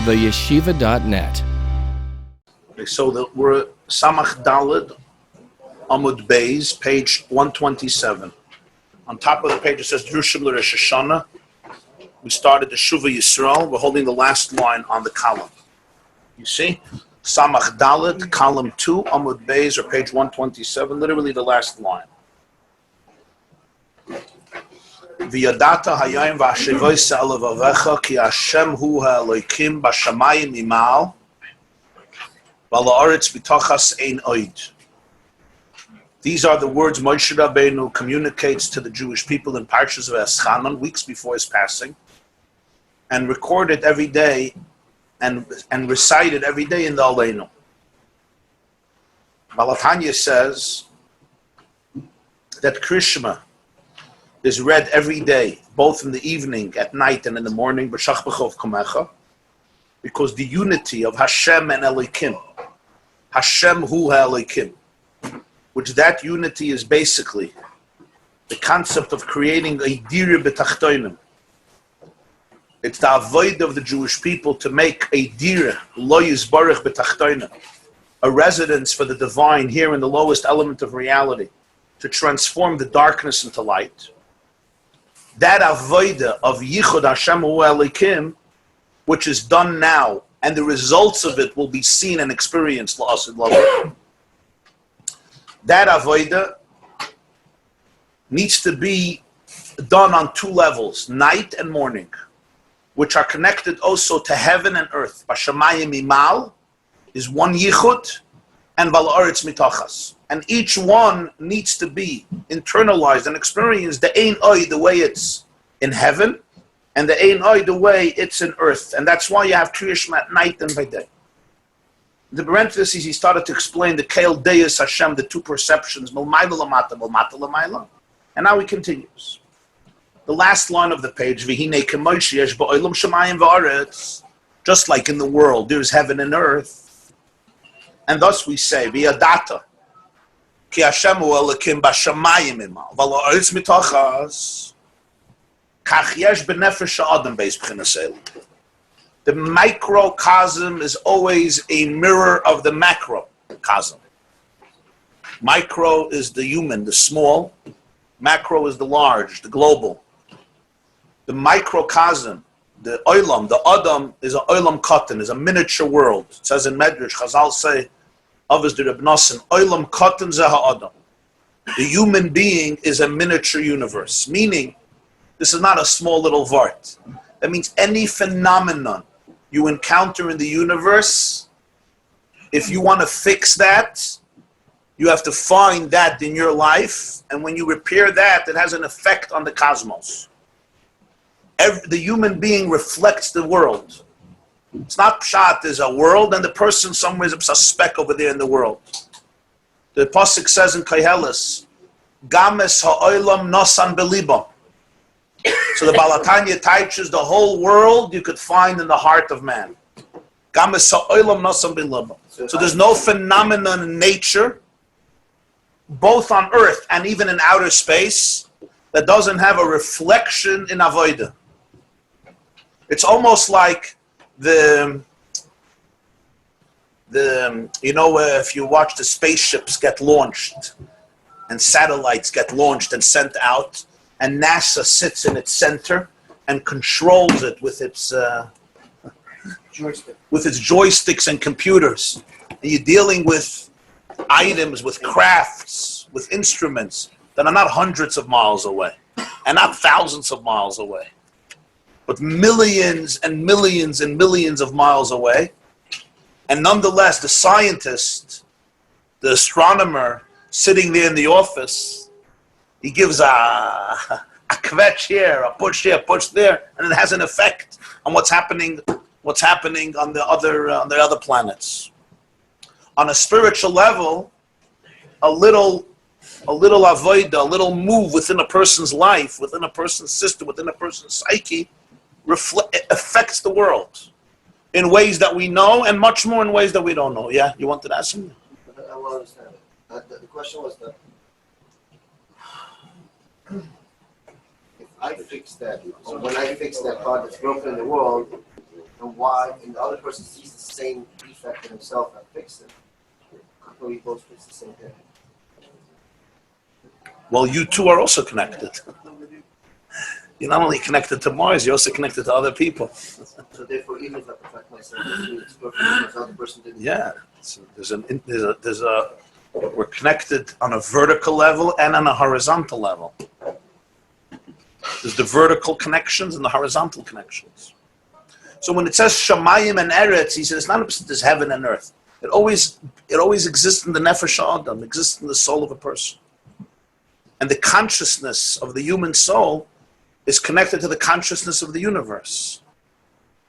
theyeshiva.net. Okay, so we're Samach Daled, Amud Beis, page 127. On top of the page it says Drushim L'Rosh Hashanah. We started the Shuvah Yisroel. We're holding the last line on the column. You see? Samach Daled, column 2, Amud Beis, or page 127, literally the last line. V'yadata hayayim v'ashivoy se'alav avecha ki Hashem hu ha'elokim b'shamayim imal v'la'aretz b'tochas ein oid. These are the words Moshe Rabbeinu communicates to the Jewish people in Parshas V'eschanan, weeks before his passing, and recorded every day and recited every day in the Aleinu. Balatanya says that Krishma is read every day, both in the evening, at night, and in the morning, b'shach b'chov kamecha, because the unity of Hashem and Elokim, Hashem hu ha'elokim, which that unity is basically the concept of creating a dira b'tachtoinim. It's the avoid of the Jewish people to make a dira, lo yizbarach b'tachtoinim, a residence for the divine here in the lowest element of reality, to transform the darkness into light. That avoida of Yichud Hashem Hu Elokim, which is done now, and the results of it will be seen and experienced, that avoida needs to be done on two levels, night and morning, which are connected also to heaven and earth. Bashamayim imal is one Yichud, and Val'aretz mitachas. And each one needs to be internalized and experienced, the Ein Oy, the way it's in heaven, and the Ein Oy, the way it's in earth. And that's why you have Kriya Shema at night and by day. In the parentheses, he started to explain the Keil Deus Hashem, the two perceptions, Milmayla Lamata, Milmata Lamayla. And now he continues. The last line of the page, V'hinei Kemoshi Yesh Ba'olam Shemayim V'aretz, just like in the world, there's heaven and earth. And thus we say, V'yadata, Ki Hashem hu Elokim b'shamayim imal, v'la'aretz mitachas, kach yesh b'nefesh ha'adam beis b'chinas elu. The microcosm is always a mirror of the macrocosm. Micro is the human, the small. Macro is the large, the global. The microcosm, the olam, the adam, is an olam katan, is a miniature world. It says in Medrash, Chazal say, the human being is a miniature universe, meaning this is not a small little vart. That means any phenomenon you encounter in the universe, if you want to fix that, you have to find that in your life, and when you repair that, it has an effect on the cosmos. The human being reflects the world. It's not pshat, there's a world, and the person somewhere is a speck over there in the world. The Pasuk says in Koheles, Games ha'olam nosan belibam. So the Balatanya teaches the whole world you could find in the heart of man. Games ha'olam nosan belibam. So there's no phenomenon in nature, both on earth and even in outer space, that doesn't have a reflection in avodah. It's almost like if you watch the spaceships get launched and satellites get launched and sent out, and NASA sits in its center and controls it with its joysticks and computers, and you're dealing with items, with crafts, with instruments that are not hundreds of miles away and not thousands of miles away, but millions and millions and millions of miles away. And nonetheless, the scientist, the astronomer sitting there in the office, he gives a kvetch here, a push there, and it has an effect on what's happening on the other planets. On a spiritual level, a little avoida, a little move within a person's life, within a person's system, within a person's psyche, affects the world in ways that we know, and much more in ways that we don't know. Yeah, you wanted to ask him? I will understand. The question was that if I fix that, or when I fix that part that's broken in the world, and why, and the other person sees the same defect in himself and fixes it, how can we both fix the same thing? Well, you two are also connected. You're not only connected to Mars, you're also connected to other people. So therefore, even if I perfect myself, it's perfect because the other person didn't. Yeah, so we're connected on a vertical level and on a horizontal level. There's the vertical connections and the horizontal connections. So when it says Shamayim and Eretz, he says it's not a there's heaven and earth. It always exists in the Nefesh Adam, exists in the soul of a person. And the consciousness of the human soul is connected to the consciousness of the universe.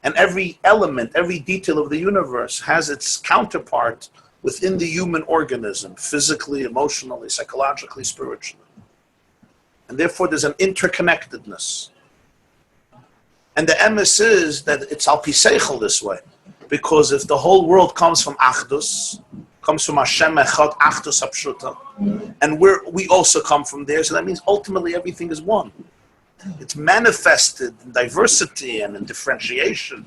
And every element, every detail of the universe has its counterpart within the human organism, physically, emotionally, psychologically, spiritually. And therefore there's an interconnectedness. And the emes is that it's al pi seichel this way. Because if the whole world comes from Achdus, comes from Hashem Echad, Achdus Hapshuta, and we also come from there, so that means ultimately everything is one. It's manifested in diversity and in differentiation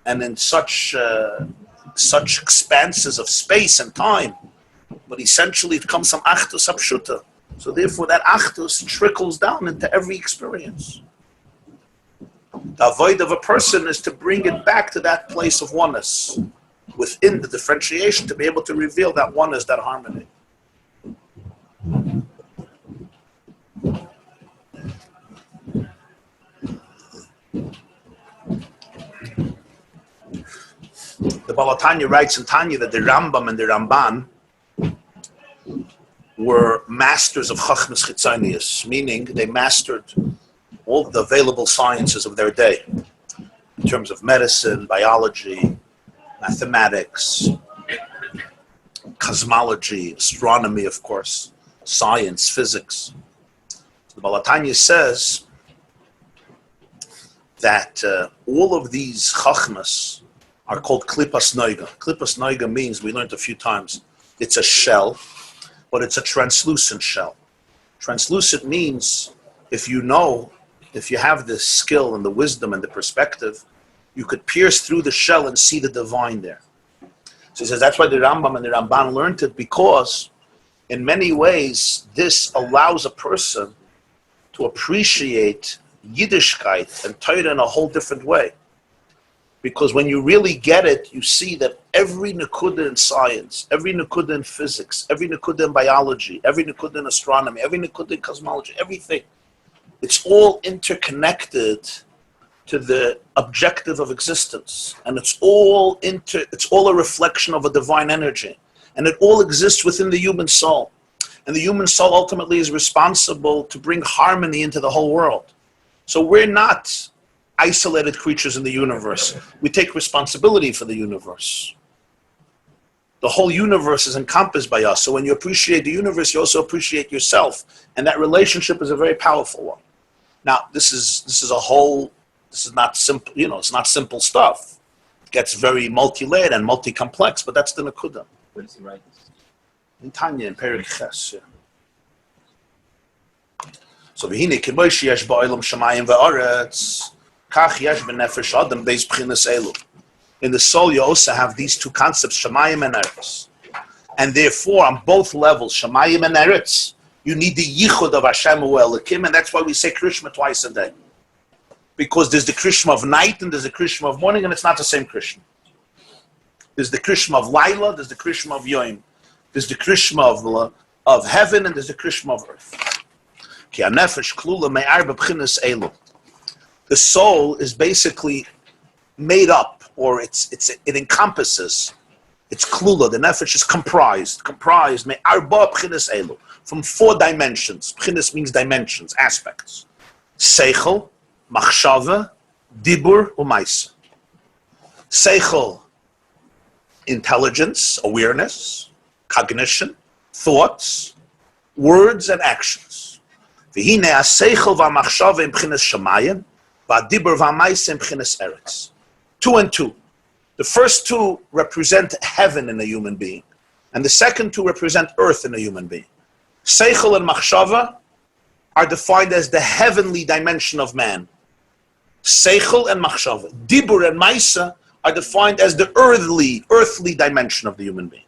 and in such expanses of space and time. But essentially it comes from Achdus Hapshuta. So therefore that Achdus trickles down into every experience. The avoid of a person is to bring it back to that place of oneness within the differentiation, to be able to reveal that oneness, that harmony. The Baal Tanya writes in Tanya that the Rambam and the Ramban were masters of Chachmas Chitzonius, meaning they mastered all the available sciences of their day in terms of medicine, biology, mathematics, cosmology, astronomy, of course, science, physics. The Baal Tanya says that all of these chachmas are called klipas noiga. Klipas noiga means, we learned a few times, it's a shell, but it's a translucent shell. Translucent means if you have the skill and the wisdom and the perspective, you could pierce through the shell and see the divine there. So he says that's why the Rambam and the Ramban learned it, because in many ways this allows a person to appreciate Yiddishkeit and Torah in a whole different way. Because when you really get it, you see that every nekuda in science, every nekuda in physics, every nekuda in biology, every nekuda in astronomy, every nekuda in cosmology, everything, it's all interconnected to the objective of existence, and it's all a reflection of a divine energy, and it all exists within the human soul, and the human soul ultimately is responsible to bring harmony into the whole world. So we're not isolated creatures in the universe. We take responsibility for the universe. The whole universe is encompassed by us. So when you appreciate the universe, you also appreciate yourself, and that relationship is a very powerful one. Now, this is not simple, it's not simple stuff. It gets very multi-layered and multi-complex, but that's the Nekuda. Where does he write this? In Tanya, in Perik Ches. So, v'hine k'moish yesh ba'olam shamayim ve'aretz, kach yesh b'nefesh adam beis b'chinas elu. In the soul, you also have these two concepts, shamayim and eretz. And therefore, on both levels, shamayim and eretz, you need the yichud of Hashem U'Elokim, and that's why we say Krishma twice a day. Because there's the Krishma of night and there's the Krishma of morning, and it's not the same Krishma. There's the Krishma of Laila, there's the Krishma of Yom. There's the Krishma of heaven, and there's the Krishma of earth. Ki hanefesh klula me'arba b'chinas elu. The soul is basically made up, or it encompasses. It's klula. The nefesh is comprised me'arba b'chinas elu, from 4 dimensions. B'chinas means dimensions, aspects. Seichel, machshava, dibur, u'maisa. Seichel, intelligence, awareness, cognition, thoughts, words, and actions. V'hine ha-seichel v'ha-machshava im b'chinas shamayim, v'ha-dibur v'ha-maisa im b'chinas eretz. 2 and 2. The first 2 represent heaven in a human being, and the second 2 represent earth in a human being. Seichel and machshava are defined as the heavenly dimension of man. Seichel and Machshava. Dibur and Maisa are defined as the earthly dimension of the human being.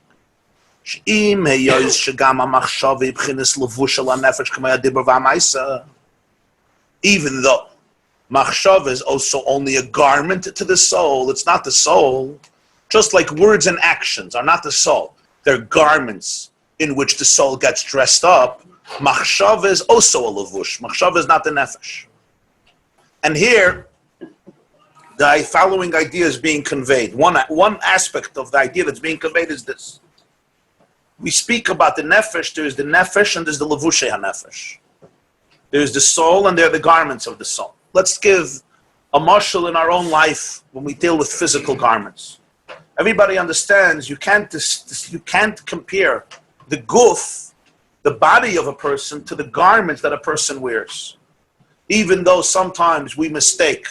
Even though Machshava is also only a garment to the soul, it's not the soul. Just like words and actions are not the soul. They're garments in which the soul gets dressed up. Machshava is also a levush. Machshava is not the nefesh. And here, the following idea is being conveyed. One aspect of the idea that's being conveyed is this. We speak about the nefesh. There's the nefesh and there's the levushei hanefesh. There's the soul and there are the garments of the soul. Let's give a mashal in our own life when we deal with physical garments. Everybody understands you can't compare the guf, the body of a person, to the garments that a person wears. Even though sometimes we mistake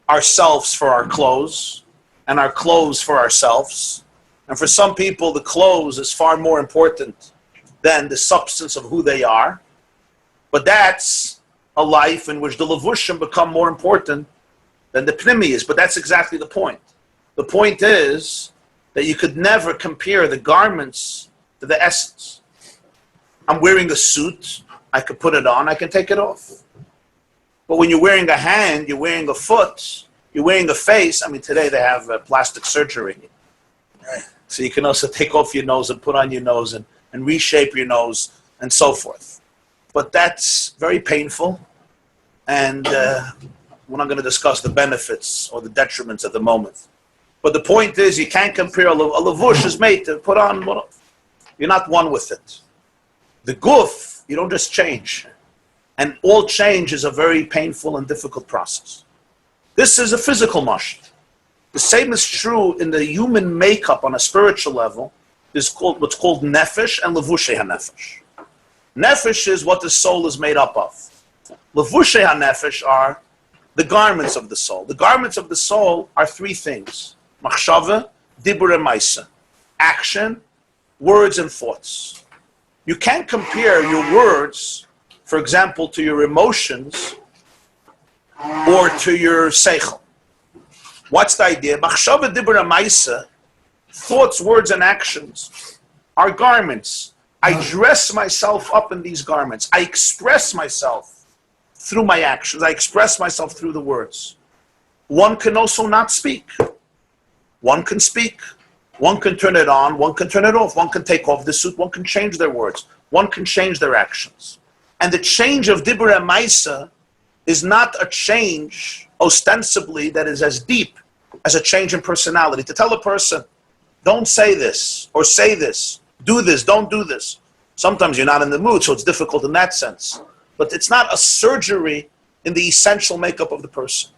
ourselves for our clothes and our clothes for ourselves. And for some people, the clothes is far more important than the substance of who they are. But that's a life in which the levushim become more important than the pnimiyos. But that's exactly the point. The point is that you could never compare the garments to the essence. I'm wearing a suit. I could put it on. I can take it off. But when you're wearing a hand, you're wearing a foot, you're wearing a face. I mean, today they have plastic surgery. So you can also take off your nose and put on your nose and reshape your nose and so forth. But that's very painful. And we're not going to discuss the benefits or the detriments at the moment. But the point is, you can't compare a lavush is made to put on. You're not one with it. The guf, you don't just change. And all change is a very painful and difficult process. This is a physical mashal. The same is true in the human makeup on a spiritual level. There's what's called nefesh and levushei hanefesh. Nefesh is what the soul is made up of. Levushei hanefesh are the garments of the soul. The garments of the soul are three things: machshava, dibur, and maisa. Action, words, and thoughts. You can't compare your words, for example, to your emotions or to your seichel. What's the idea? Machshava, dibur, and maisa, thoughts, words, and actions are garments. I dress myself up in these garments. I express myself through my actions. I express myself through the words. One can also not speak. One can speak. One can turn it on. One can turn it off. One can take off the suit. One can change their words. One can change their actions. And the change of dibur and maisa is not a change, ostensibly, that is as deep as a change in personality. To tell a person, don't say this, or say this, do this, don't do this. Sometimes you're not in the mood, so it's difficult in that sense. But it's not a surgery in the essential makeup of the person.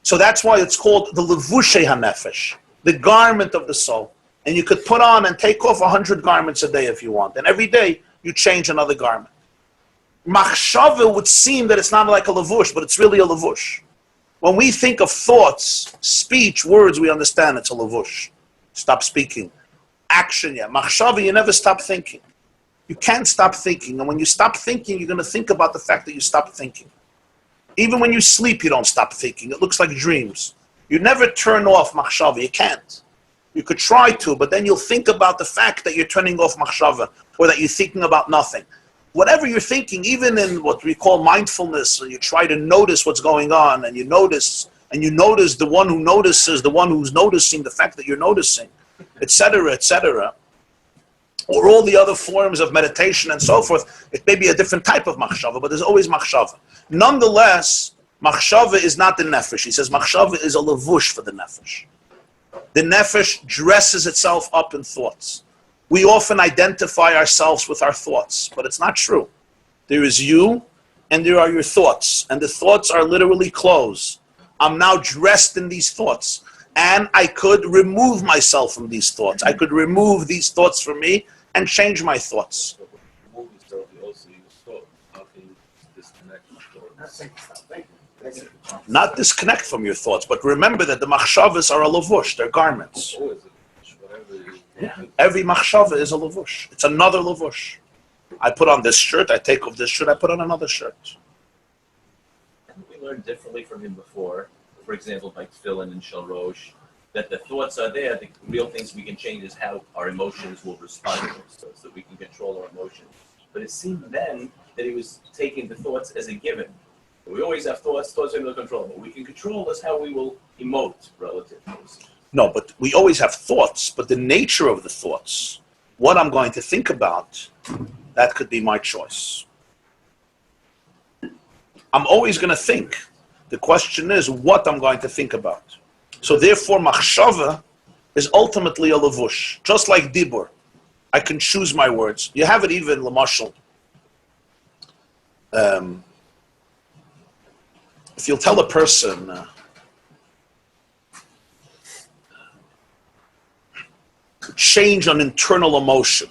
So that's why it's called the levushei hanefesh, the garment of the soul. And you could put on and take off 100 garments a day if you want. And every day you change another garment. Machshava would seem that it's not like a levush, but it's really a levush. When we think of thoughts, speech, words, we understand it's a levush. Stop speaking. Action, yeah. Machshava, you never stop thinking. You can't stop thinking. And when you stop thinking, you're going to think about the fact that you stopped thinking. Even when you sleep, you don't stop thinking. It looks like dreams. You never turn off machshava. You can't. You could try to, but then you'll think about the fact that you're turning off machshava, or that you're thinking about nothing. Whatever you're thinking, even in what we call mindfulness, you try to notice what's going on, and you notice the one who notices, the one who's noticing the fact that you're noticing, etc., etc., or all the other forms of meditation and so forth. It may be a different type of machshava, but there's always machshava. Nonetheless, machshava is not the nefesh. He says machshava is a levush for the nefesh. The nefesh dresses itself up in thoughts. We often identify ourselves with our thoughts, but it's not true. There is you, and there are your thoughts, and the thoughts are literally clothes. I'm now dressed in these thoughts, and I could remove myself from these thoughts. I could remove these thoughts from me and change my thoughts. Not disconnect from your thoughts, but remember that the machshavas are a lavush, they're garments. Yeah. Every machshava is a lavush. It's another lavush. I put on this shirt, I take off this shirt, I put on another shirt. learned differently from him before? For example, like Tefillin and Shel Rosh, that the thoughts are there. The real things we can change is how our emotions will respond to us, so that we can control our emotions. But it seemed then that he was taking the thoughts as a given. We always have thoughts are under control. What we can control is how we will emote relative to those. No, but we always have thoughts, but the nature of the thoughts, what I'm going to think about, that could be my choice. I'm always going to think. The question is what I'm going to think about. So therefore, machshava is ultimately a levush, just like dibur. I can choose my words. You have it even lamashal. If you'll tell a person, change an internal emotion,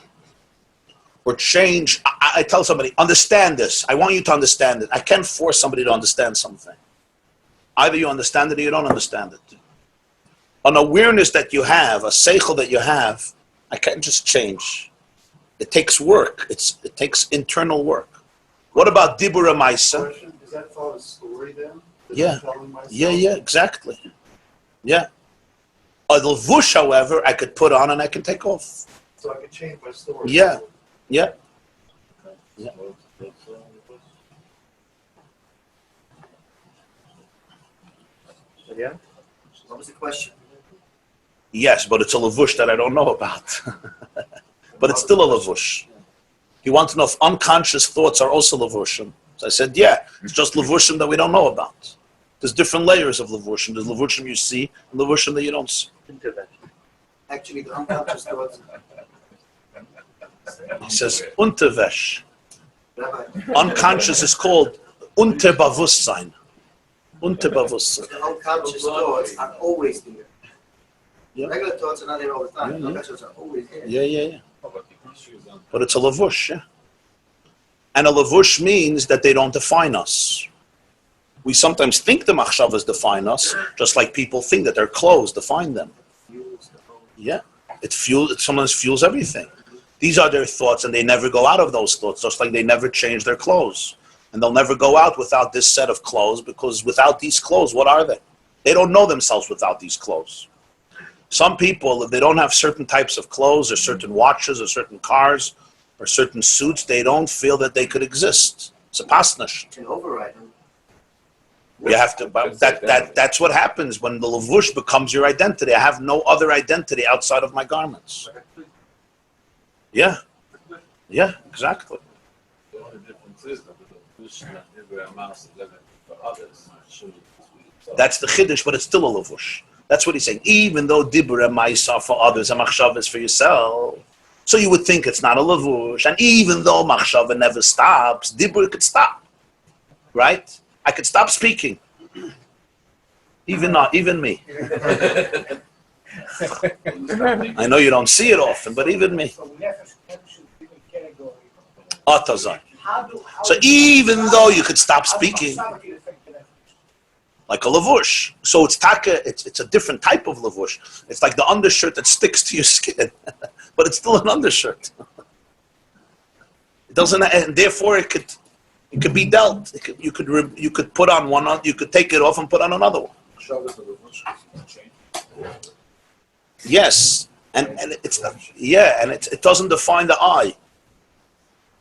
or change, I tell somebody, understand this. I want you to understand it. I can't force somebody to understand something. Either you understand it or you don't understand it. An awareness that you have, a seichel that you have, I can't just change. It takes work. It takes internal work. What about dibur maisa? Does that follow a story then? Yeah. Yeah, exactly. Yeah. A levush, however, I could put on and I can take off. So I can change my story. Yeah. Yeah. Yeah. What was the question? Yes, but it's a levush that I don't know about. But it's still a levush. You want to know if unconscious thoughts are also levushim. So I said, yeah, it's just levushim that we don't know about. There's different layers of levushim. There's levushim you see and levushim that you don't see. Actually, the unconscious thoughts. He says, untervesh. Rabbi, Unconscious is called Unterbewusstsein. Unterbewusstsein. the unconscious thoughts are always there. Yeah. Regular thoughts are not there all the time. Yeah, yeah. Unconscious are always there. Yeah. But it's a levush, yeah. And a levush means that they don't define us. We sometimes think the machshavas define us, just like people think that their clothes define them. Yeah. It sometimes fuels everything. These are their thoughts, and they never go out of those thoughts, just like they never change their clothes. And they'll never go out without this set of clothes, because without these clothes, what are they? They don't know themselves without these clothes. Some people, if they don't have certain types of clothes, or certain watches, or certain cars, or certain suits, they don't feel that they could exist. It's a pasnish. You can override them. You have to. That's what happens when the levush becomes your identity. I have no other identity outside of my garments. Yeah, exactly. The only difference is that the levush never amounts to living for others. That's the chiddush, but it's still a levush. That's what he's saying. Even though dibur and ma'isa for others and machshava is for yourself, so you would think it's not a levush. And even though machshava never stops, dibur could stop, right? I could stop speaking. Even me. I know you don't see it often, but even me. Atazan. So even though you could stop speaking, like a levush. So it's taka, it's a different type of levush. It's like the undershirt that sticks to your skin, but it's still an undershirt. It doesn't, and therefore it could be dealt. You could put on one, you could take it off and put on another one. Yes, and it doesn't define the I.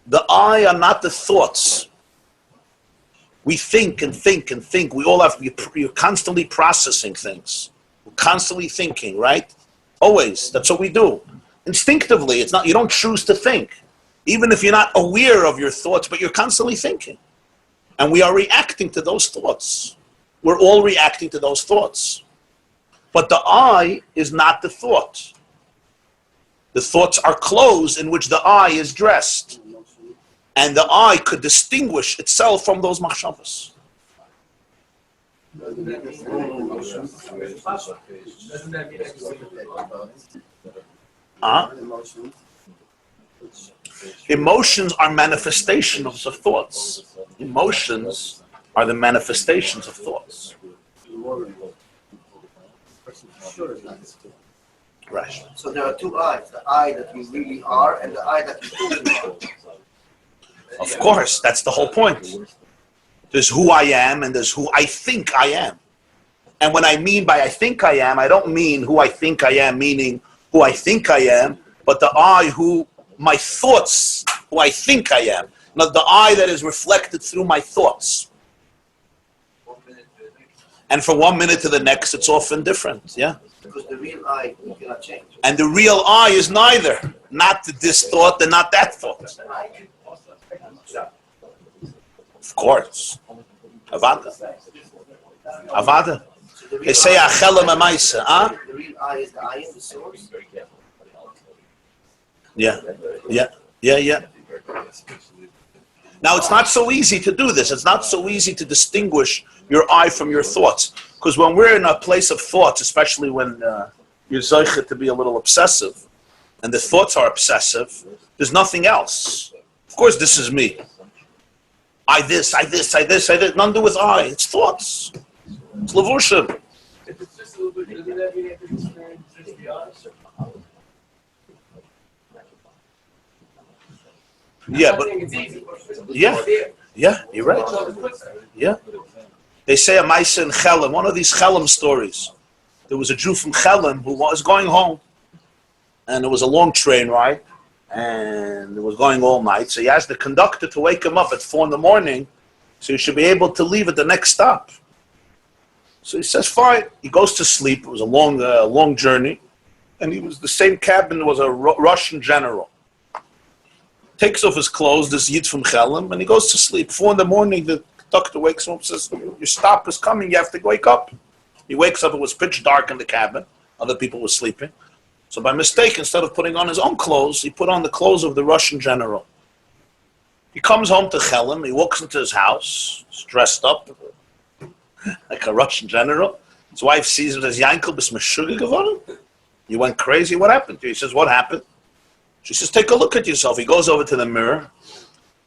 The I are not the thoughts. We think and think and think. We all have. You're constantly processing things. We're constantly thinking, right? Always. That's what we do. Instinctively, it's not. You don't choose to think, even if you're not aware of your thoughts, but you're constantly thinking, and we are reacting to those thoughts. We're all reacting to those thoughts. But the I is not the thought. The thoughts are clothes in which the I is dressed. And the I could distinguish itself from those machshavas. Emotions are manifestations of thoughts. Emotions are the manifestations of thoughts. Right. So there are two I's, the I that you really are and the I that you think you are. Of course, that's the whole point. There's who I am and there's who I think I am. And when I mean by I think I am, I don't mean who I think I am, meaning who I think I am, but the I who my thoughts, who I think I am. Not the I that is reflected through my thoughts. And from 1 minute to the next, it's often different, yeah? Because the real I, you cannot change. And the real I is neither. Not this thought and not that thought. Of course. Avada. Avada. So They say Achelam Amaisa, huh? The real I is the I am, the source. Yeah. Now, it's not so easy to do this. It's not so easy to distinguish your I from your thoughts. Because when we're in a place of thoughts, especially when you're zoichet to be a little obsessive, and the thoughts are obsessive, there's nothing else. Of course, this is me. I this. Nothing to do with I. It's thoughts. It's levushim. If it's just a little bit, doesn't that mean you have to experience just the opposite? Yeah, but it's easy. yeah, you're right. Yeah. They say a Maisa in Chelem, one of these Chelem stories. There was a Jew from Chelem who was going home, and it was a long train ride, and it was going all night. So he asked the conductor to wake him up at 4 a.m, so he should be able to leave at the next stop. So he says, fine. He goes to sleep. It was a long journey, and he was the same cabin was a Russian general. Takes off his clothes, this Yid from Chelem, and he goes to sleep. 4 a.m, the conductor wakes him up and says, your stop is coming, you have to wake up. He wakes up, it was pitch dark in the cabin. Other people were sleeping. So by mistake, instead of putting on his own clothes, he put on the clothes of the Russian general. He comes home to Chelem, he walks into his house, he's dressed up like a Russian general. His wife sees him and says, Yankel, bist meshuggah geworden? You went crazy, what happened to you? He says, what happened? She says, take a look at yourself. He goes over to the mirror,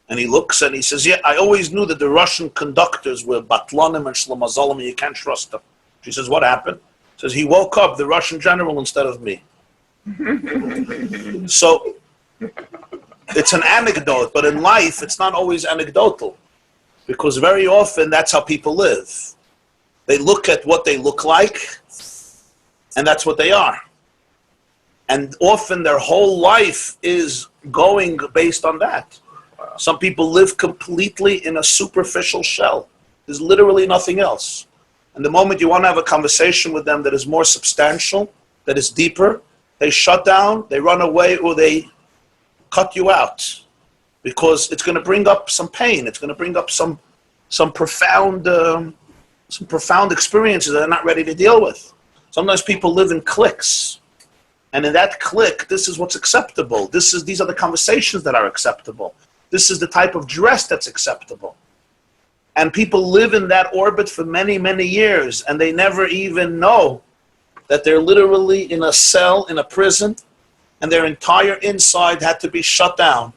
and he looks, and he says, yeah, I always knew that the Russian conductors were batlanim and shlamazalim, and you can't trust them. She says, what happened? He says, he woke up the Russian general instead of me. So, it's an anecdote, but in life, it's not always anecdotal, because very often that's how people live. They look at what they look like, and that's what they are. And often their whole life is going based on that. Some people live completely in a superficial shell. There's literally nothing else. And the moment you want to have a conversation with them that is more substantial, that is deeper, they shut down, they run away, or they cut you out. Because it's going to bring up some pain. It's going to bring up some profound experiences that they're not ready to deal with. Sometimes people live in cliques. And in that clique, this is what's acceptable. These are the conversations that are acceptable. This is the type of dress that's acceptable. And people live in that orbit for many, many years, and they never even know that they're literally in a cell, in a prison, and their entire inside had to be shut down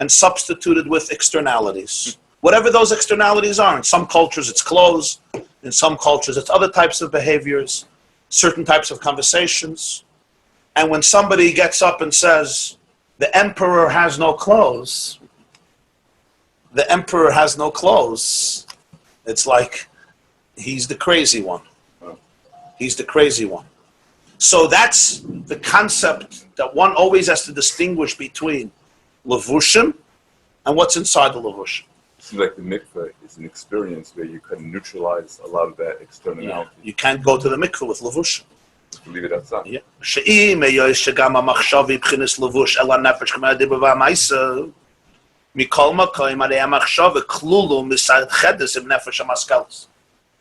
and substituted with externalities. Whatever those externalities are. In some cultures, it's clothes. In some cultures, it's other types of behaviors, certain types of conversations. And when somebody gets up and says, the emperor has no clothes, the emperor has no clothes, it's like he's the crazy one. He's the crazy one. So that's the concept that one always has to distinguish between levushim and what's inside the levushim. It seems like the mikveh is an experience where you can neutralize a lot of that externality. Yeah. You can't go to the mikveh with levushim. Leave it outside. Yeah. She'im shegam ha'machshav b'chinas levush el ha'nefesh k'mei ha'dibur v'ha'maisa mikol makom harei ha'machshav klulu misad chedes im nefesh ha'maskelos.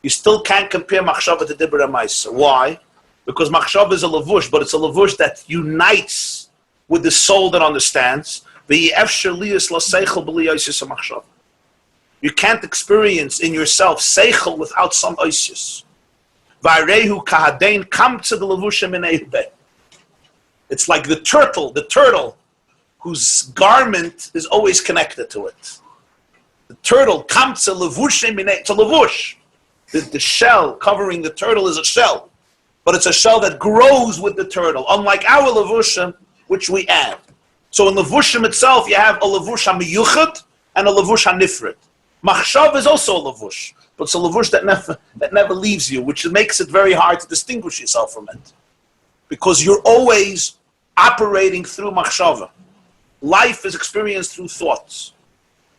You still can't compare machshav to dibur ha'maisa. Why? Because machshav is a levush, but it's a levush that unites with the soul that understands. V'yi'efsher liyus l'seichel b'li yosis ha'machshav. You can't experience in yourself seichel without some oisis. V'arehu kahadein kam to the levushim in eibeh. It's like the turtle, whose garment is always connected to it. The turtle kam to levushim in eibeh. To levush. The shell covering the turtle is a shell, but it's a shell that grows with the turtle, unlike our levushim, which we add. So in levushim itself, you have a levush hamiyuchad and a levush hanifrit. Machshav is also a lavush, but it's a lavush that never leaves you, which makes it very hard to distinguish yourself from it, because you're always operating through machshava. Life is experienced through thoughts.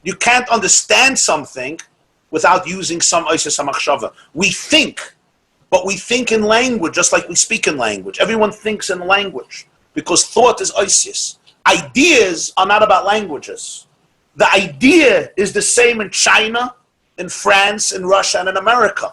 You can't understand something without using some oises machshava. We think, but we think in language just like we speak in language. Everyone thinks in language because thought is oises. Ideas are not about languages. The idea is the same in China, in France, in Russia, and in America.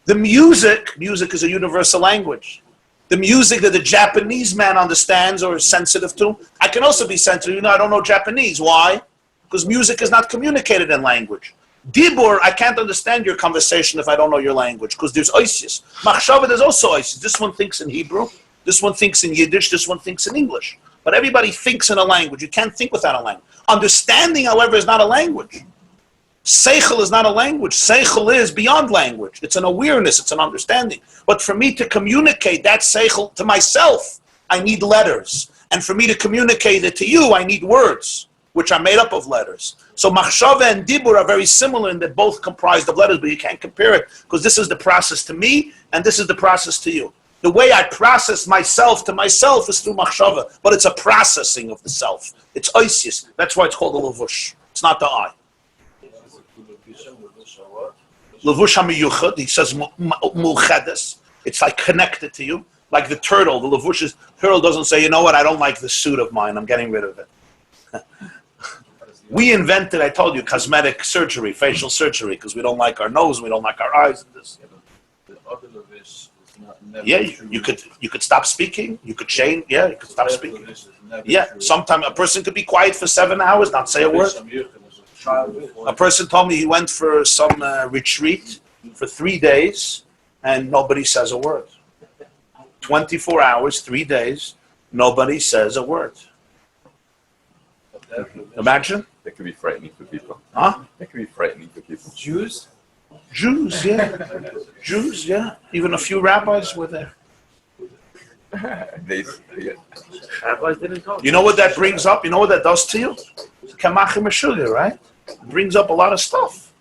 The music is a universal language. The music that the Japanese man understands or is sensitive to, I can also be sensitive. I don't know Japanese. Why? Because music is not communicated in language. Dibur, I can't understand your conversation if I don't know your language, because there's oisis. Machshava, there's also oisis. This one thinks in Hebrew, this one thinks in Yiddish, this one thinks in English. But everybody thinks in a language. You can't think without a language. Understanding, however, is not a language. Seichel is not a language. Seichel is beyond language. It's an awareness, it's an understanding. But for me to communicate that seichel to myself, I need letters. And for me to communicate it to you, I need words, which are made up of letters. So machshava and dibur are very similar in that both comprised of letters, but you can't compare it, because this is the process to me, and this is the process to you. The way I process myself to myself is through machshava, but it's a processing of the self. It's oisius. That's why it's called a lavush. It's not the eye. Lavush hamiyuchad, he says muchedes. It's like connected to you. Like the turtle, the lavush turtle doesn't say, you know what, I don't like this suit of mine, I'm getting rid of it. We invented, I told you, cosmetic surgery, facial surgery, because we don't like our nose, we don't like our eyes. And this. The other lavush is never Yeah, true. you could stop speaking, you could change, yeah, you could stop That speaking. lavush is never Yeah, true. sometimes a person could be quiet for 7 hours, not say a word. A person told me he went for some retreat for 3 days and nobody says a word. 24 hours, 3 days, nobody says a word. Imagine? That can be frightening for people. Huh? That can be frightening for people. Jews? Jews, yeah. Jews, yeah. Even a few rabbis were there. Yeah. Rabbis didn't talk. You know what that brings up? You know what that does to you? Kamachim Meshuggah, right? It brings up a lot of stuff.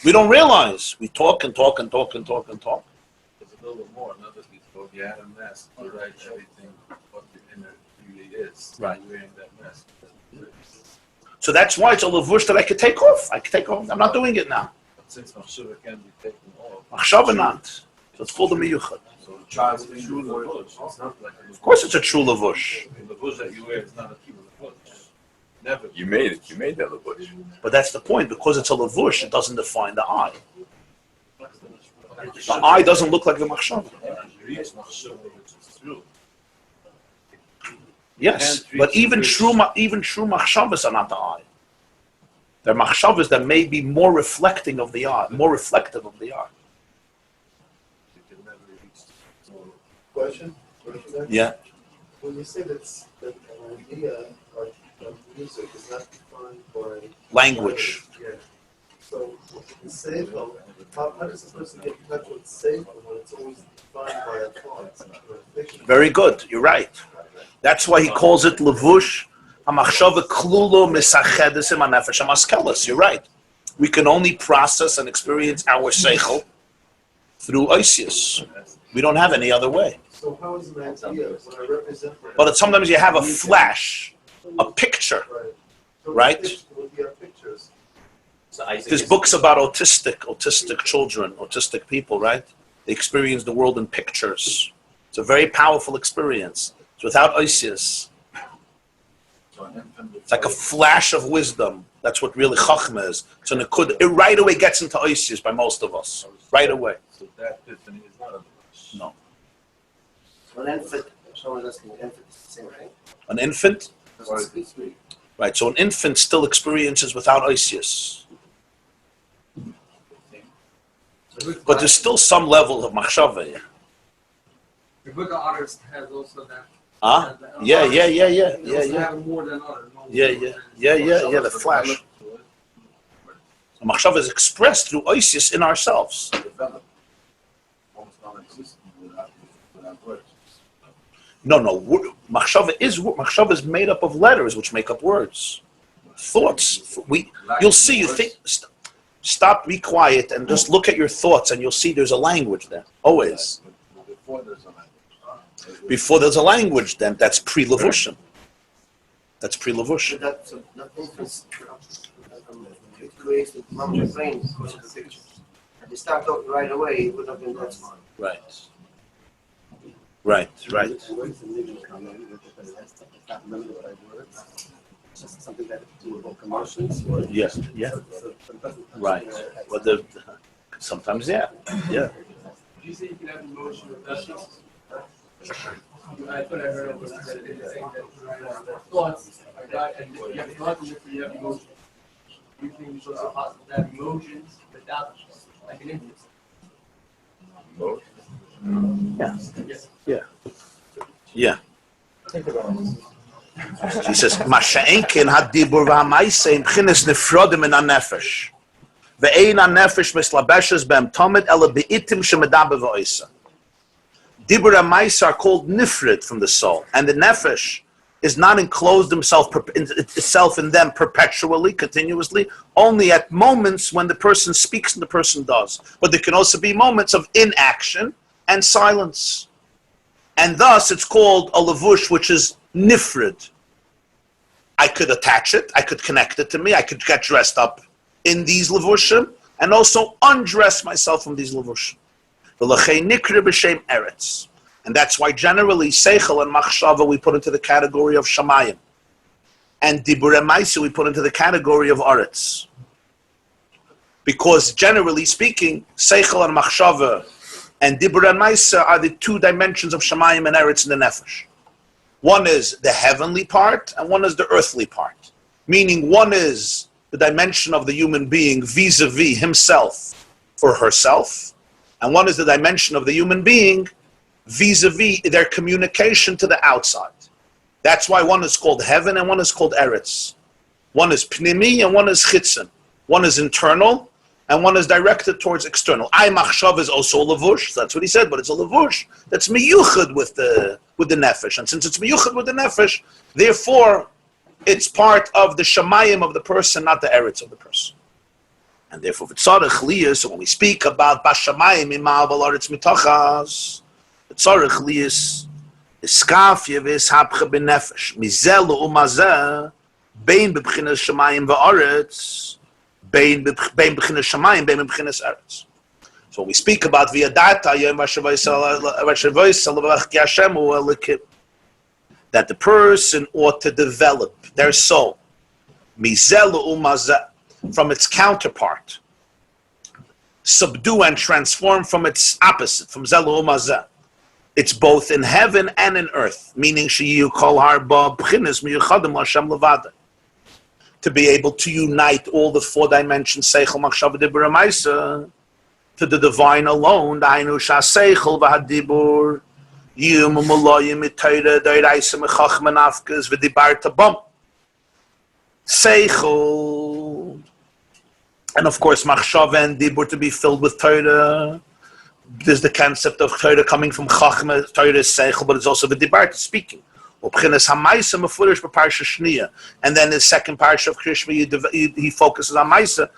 We don't realize. We talk and talk and talk and talk and talk. There's a little bit more. Another before you had a mask to write everything what the inner really is. Right. You're wearing that mask. So that's why it's a lavush that I could take off. I could take off. I'm not doing it now. But since Machshava can be taken off, Machshava not. So it's called a miyuchad. so the child's a true lavush. It's not like a Of course it's a true lavush. The lavush that you wear is not a true lavush. Never. You made it. You made that lavush. But that's the point. Because it's a lavush, it doesn't define the eye. The eye doesn't look like the machshava. Reach Machshava, which is true. Yes, but even true machshavas are not the eye. They're machshavas that may be more reflecting of the eye, more reflective of the eye. You can never reach. So, Question? Yeah. When you say that an idea of music is not defined by Language. Yeah. So the seichel, how does a person get in touch with seichel when it's always defined by a thought or a fiction? Very good. You're right. That's why he calls it levush hamachshava klulo misachedes im hanefesh hamaskeles. You're right. We can only process and experience our seichel through oisius. We don't have any other way. So how is an idea when I represent that? But sometimes you have a flash, a picture. Right. So Right. Would be our pictures. So Isaac There's is- books about autistic children, autistic people, right? They experience the world in pictures. It's a very powerful experience. It's without oisius. so an infant It's like a flash of wisdom. That's what really chachma is. So it right away gets into oisius by most of us. Right away. So that epiphany is not a lavush. No. An infant, someone asking an infant is the same, right? An infant, Doesn't speak. right? So an infant still experiences without oisius. But there's still some level of machshava. Yeah. The good artist has also that. Huh? that- Yeah. They also have more than others. Yeah, the flash. So machshava is expressed through oisius in ourselves. Develop. Almost non-existent without words. No. Machshava is made up of letters, which make up words. Thoughts. You'll see. You think. Stop, be quiet, and just look at your thoughts, and you'll see there's a language there. Always. Before there's a language. Before there's a language, then that's pre-levushim. That's pre-levushim. That influence, it creates the Maamer brain because of the pictures. If they start talking right away, it would have been that smart. Right. Right. Just something that to evoke emotions. Yes. Yeah. Right. Well, sometimes, yeah. Do you say you can have emotion with vegetables? I thought I heard it was that it is saying that thoughts are God, and you have thoughts and therefore you have emotions. Do you think it's also possible to have emotions without like an influence? Yeah. Yes. Yeah. She says, "Masha'enkin hadibur v'hamaisei imchines nefrodim min hanefesh, ve'ein hanefesh mislabeshes be'em tomid ela be'itim shemedaber v'oisa." Dibur ha'maisa are called nifrid from the soul, and the nefesh is not enclosed itself in them perpetually, continuously, only at moments when the person speaks and the person does. But there can also be moments of inaction and silence. And thus it's called a levush, which is nifrid. I could attach it, I could connect it to me, I could get dressed up in these levushim, and also undress myself from these levushim. And that's why generally seichel and machshava we put into the category of shamayim, and dibur maisa we put into the category of aretz. Because generally speaking, seichel and machshava and dibur maisa are the two dimensions of shamayim and eretz in the nefesh. One is the heavenly part, and one is the earthly part. Meaning, one is the dimension of the human being vis-a-vis himself or herself, and one is the dimension of the human being vis-a-vis their communication to the outside. That's why one is called heaven and one is called eretz. One is pnimi and one is chitzon. One is internal and one is directed towards external. I machshav is also a levush. That's what he said, but it's a levush that's miyuchad with the nefesh. And since it's miyuchad with the nefesh, therefore it's part of the shamayim of the person, not the eretz of the person. And therefore, v'tzarech liyas, so when we speak about bashamayim imal b'laretz mitachas, v'tzarech liyas iskaf yevis habche b'nefesh mizel u'mazeh bein b'bchinas shamayim v'aretz bein b'chinas shamayim bein b'chinas eretz. So when we speak about v'yadata yom Shuvah Yisroel that the person ought to develop their soul mizel u'mazeh from its counterpart, subdue and transform from its opposite, from zelu umazeh. It's both in heaven and in earth, meaning sheyu kol harba b'chinas miyuchadim l'Hashem levada. To be able to unite all the four dimensions, seichel, machshava, dibur, maisa, to the divine alone, da'inu sha'seichel v'hadibur, yum u'mulayim mitayra, da'iraisa mechachma nafkas, v'dibar tabam. Seichel, and of course, machshava and dibur to be filled with Torah. There's the concept of Torah coming from Chachma. Torah is seichel, but it's also the dibar, speaking. And then the second parsha of Krishma, he focuses on Maisa.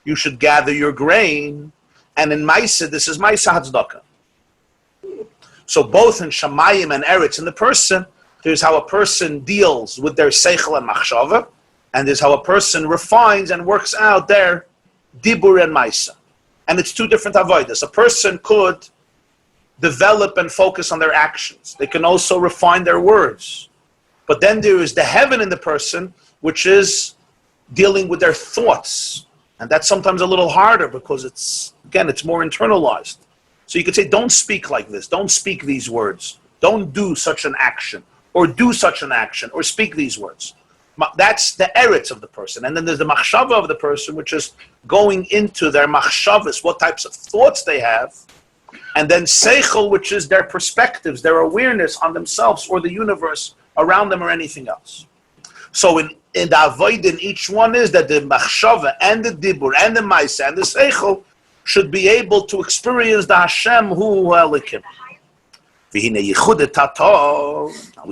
You should gather your grain, and in Maisa, this is Maisa Hatzdaka. So both in Shamayim and Eretz, in the person, there's how a person deals with their seichel and machshava, and there's how a person refines and works out their dibur and maisa. And it's two different avodas. A person could develop and focus on their actions. They can also refine their words. But then there is the heaven in the person, which is dealing with their thoughts. And that's sometimes a little harder because it's more internalized. So you could say, don't speak like this. Don't speak these words. Don't do such an action. Or do such an action, or speak these words. That's the eretz of the person. And then there's the machshava of the person, which is going into their machshavas, what types of thoughts they have. And then seichel, which is their perspectives, their awareness on themselves or the universe around them or anything else. So in the avoid in each one is that the machshava and the dibur and the maisa and the seichel should be able to experience the Hashem hu elikim. We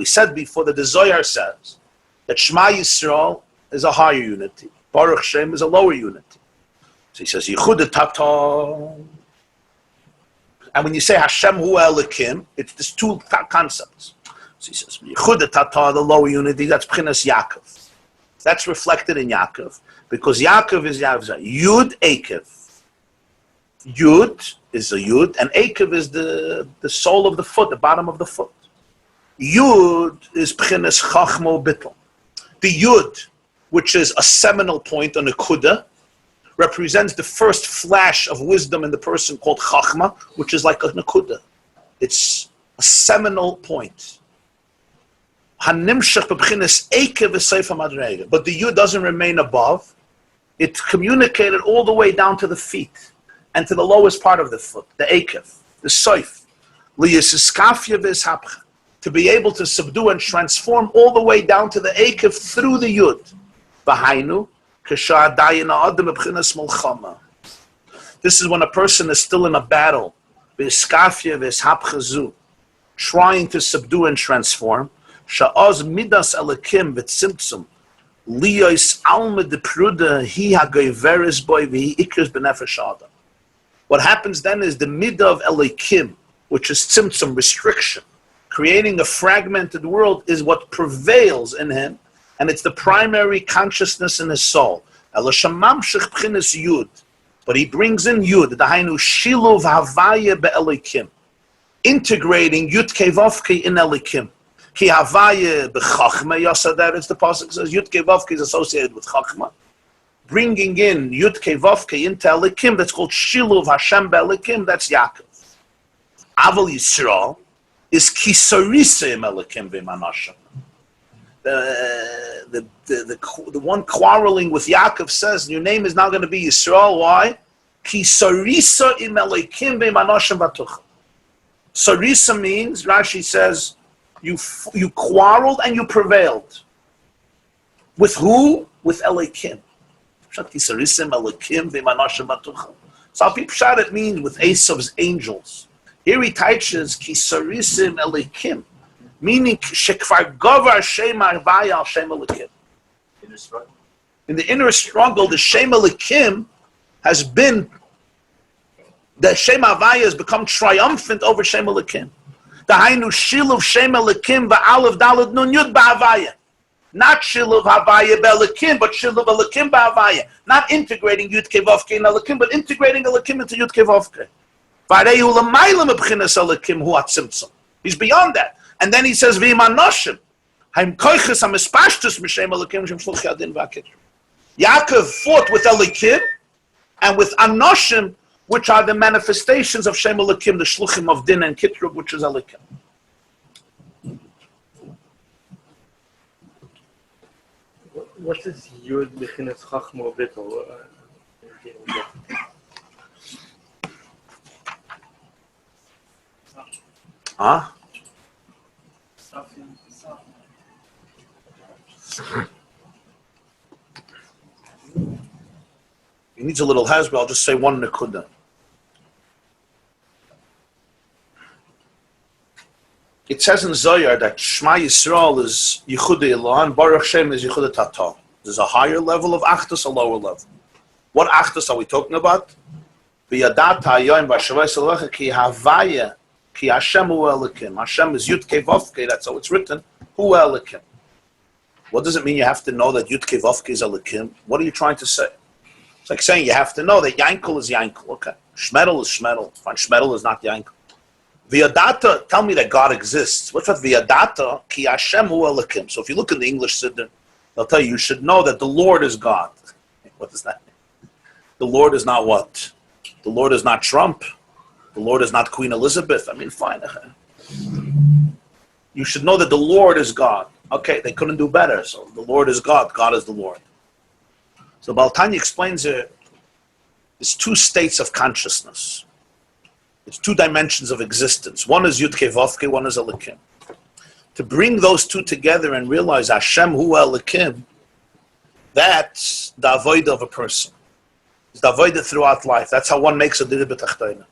said before that the Zohar says that Shema Yisroel is a higher unity. Baruch Shem is a lower unit. So he says, Yichud Tata. And when you say Hashem Hu Elikim, it's these two concepts. So he says, Yichud Tata, the lower unity, that's Pchinas Yaakov. That's reflected in Yaakov, because Yaakov is Yud Ekev. Yud is a Yud, and Ekev is the sole of the foot, the bottom of the foot. Yud is Pchinas Chachmo Bittel. The Yud, which is a seminal point on a Kuda, represents the first flash of wisdom in the person called Chachma, which is like a Nakuda. It's a seminal point. But the Yud doesn't remain above. It's communicated all the way down to the feet and to the lowest part of the foot, the Ekev, the Soif. To be able to subdue and transform all the way down to the Ekev through the Yud. This is when a person is still in a battle, trying to subdue and transform. What happens then is the midah of elikim, which is tzimtzum, restriction, creating a fragmented world, is what prevails in him, and it's the primary consciousness in his soul. But he brings in Yud, the Hainu Shiluv Havaya be'elikim, integrating Yud Kevavke in Elikim. Ki Havaya be'chachma Yasader, it's the pasuk says Yud Kevavke is associated with Chachma. Bringing in Yud Kevavke into Elikim, that's called Shiluv Hashem be'elikim, that's Yaakov. Aval Yisroel is Kisarisa im Elikim v'manashim. The one quarreling with Yaakov says, your name is now going to be Yisrael. Why? Ki sarisa im elikim ve'manoshim batucha. Sarisa means, Rashi says, you quarreled and you prevailed. With who? With elikim. Ki sarisa im elikim ve'manoshim batucha. So Pshat it means with Esav's angels. Here he teaches Ki sarisa im elikim, meaning shekvar govar shem havaya al shem elikim. In the inner struggle, the shem elikim has been, the shem havaya has become triumphant over shem elikim. The hainu shiluv shem elikim va'alav dalad nun yud ba'havaya. Not shiluv havaya be'elikim, but shiluv elikim ba'havaya. Not integrating yud kevavke in elikim, but integrating elikim into yud kevavke. V'arehu l'maylam b'chinas elikim hu atzimtzum. He's beyond that. And then he says, Yaakov fought with Elikim and with Anoshim, which are the manifestations of Shem Elikim, the Shluchim of Din and Kitrub, which is Elikim. What is Yud Bechinas Chachmo Bittel? Huh? He needs a little hasbah. I'll just say one nekuda. It says in Zohar that Shema Yisrael is Yichudei Elah and Baruch Shem is Yichudei Tata. There's a higher level of Achdus, a lower level. What Achdus are we talking about? V'yadata hayoim v'Shuvah Yisroel ki havaya ki Hashem hu elikim. Hashem is Yud Kei Vavke. That's how it's written. Hu elikim. What does it mean you have to know that Yud Kei Vavke is elikim? What are you trying to say? It's like saying you have to know that Yankel is Yankel. Okay. Shmedel is Shmedel. Fine, Shmedel is not Yankel. V'yadata, tell me that God exists. What's that? V'yadata ki Hashem hu elikim. So if you look in the English Siddur, they'll tell you should know that the Lord is God. What does that mean? The Lord is not what? The Lord is not Trump. The Lord is not Queen Elizabeth. I mean, fine. You should know that the Lord is God. Okay, they couldn't do better. So the Lord is God. God is the Lord. So Baal Tanya explains there's two states of consciousness. It's two dimensions of existence. One is Yud Kei Vavke, one is Elikim. To bring those two together and realize Hashem Hu Elikim, that's the avodah of a person. It's the avodah throughout life. That's how one makes a dira b'tachtoina,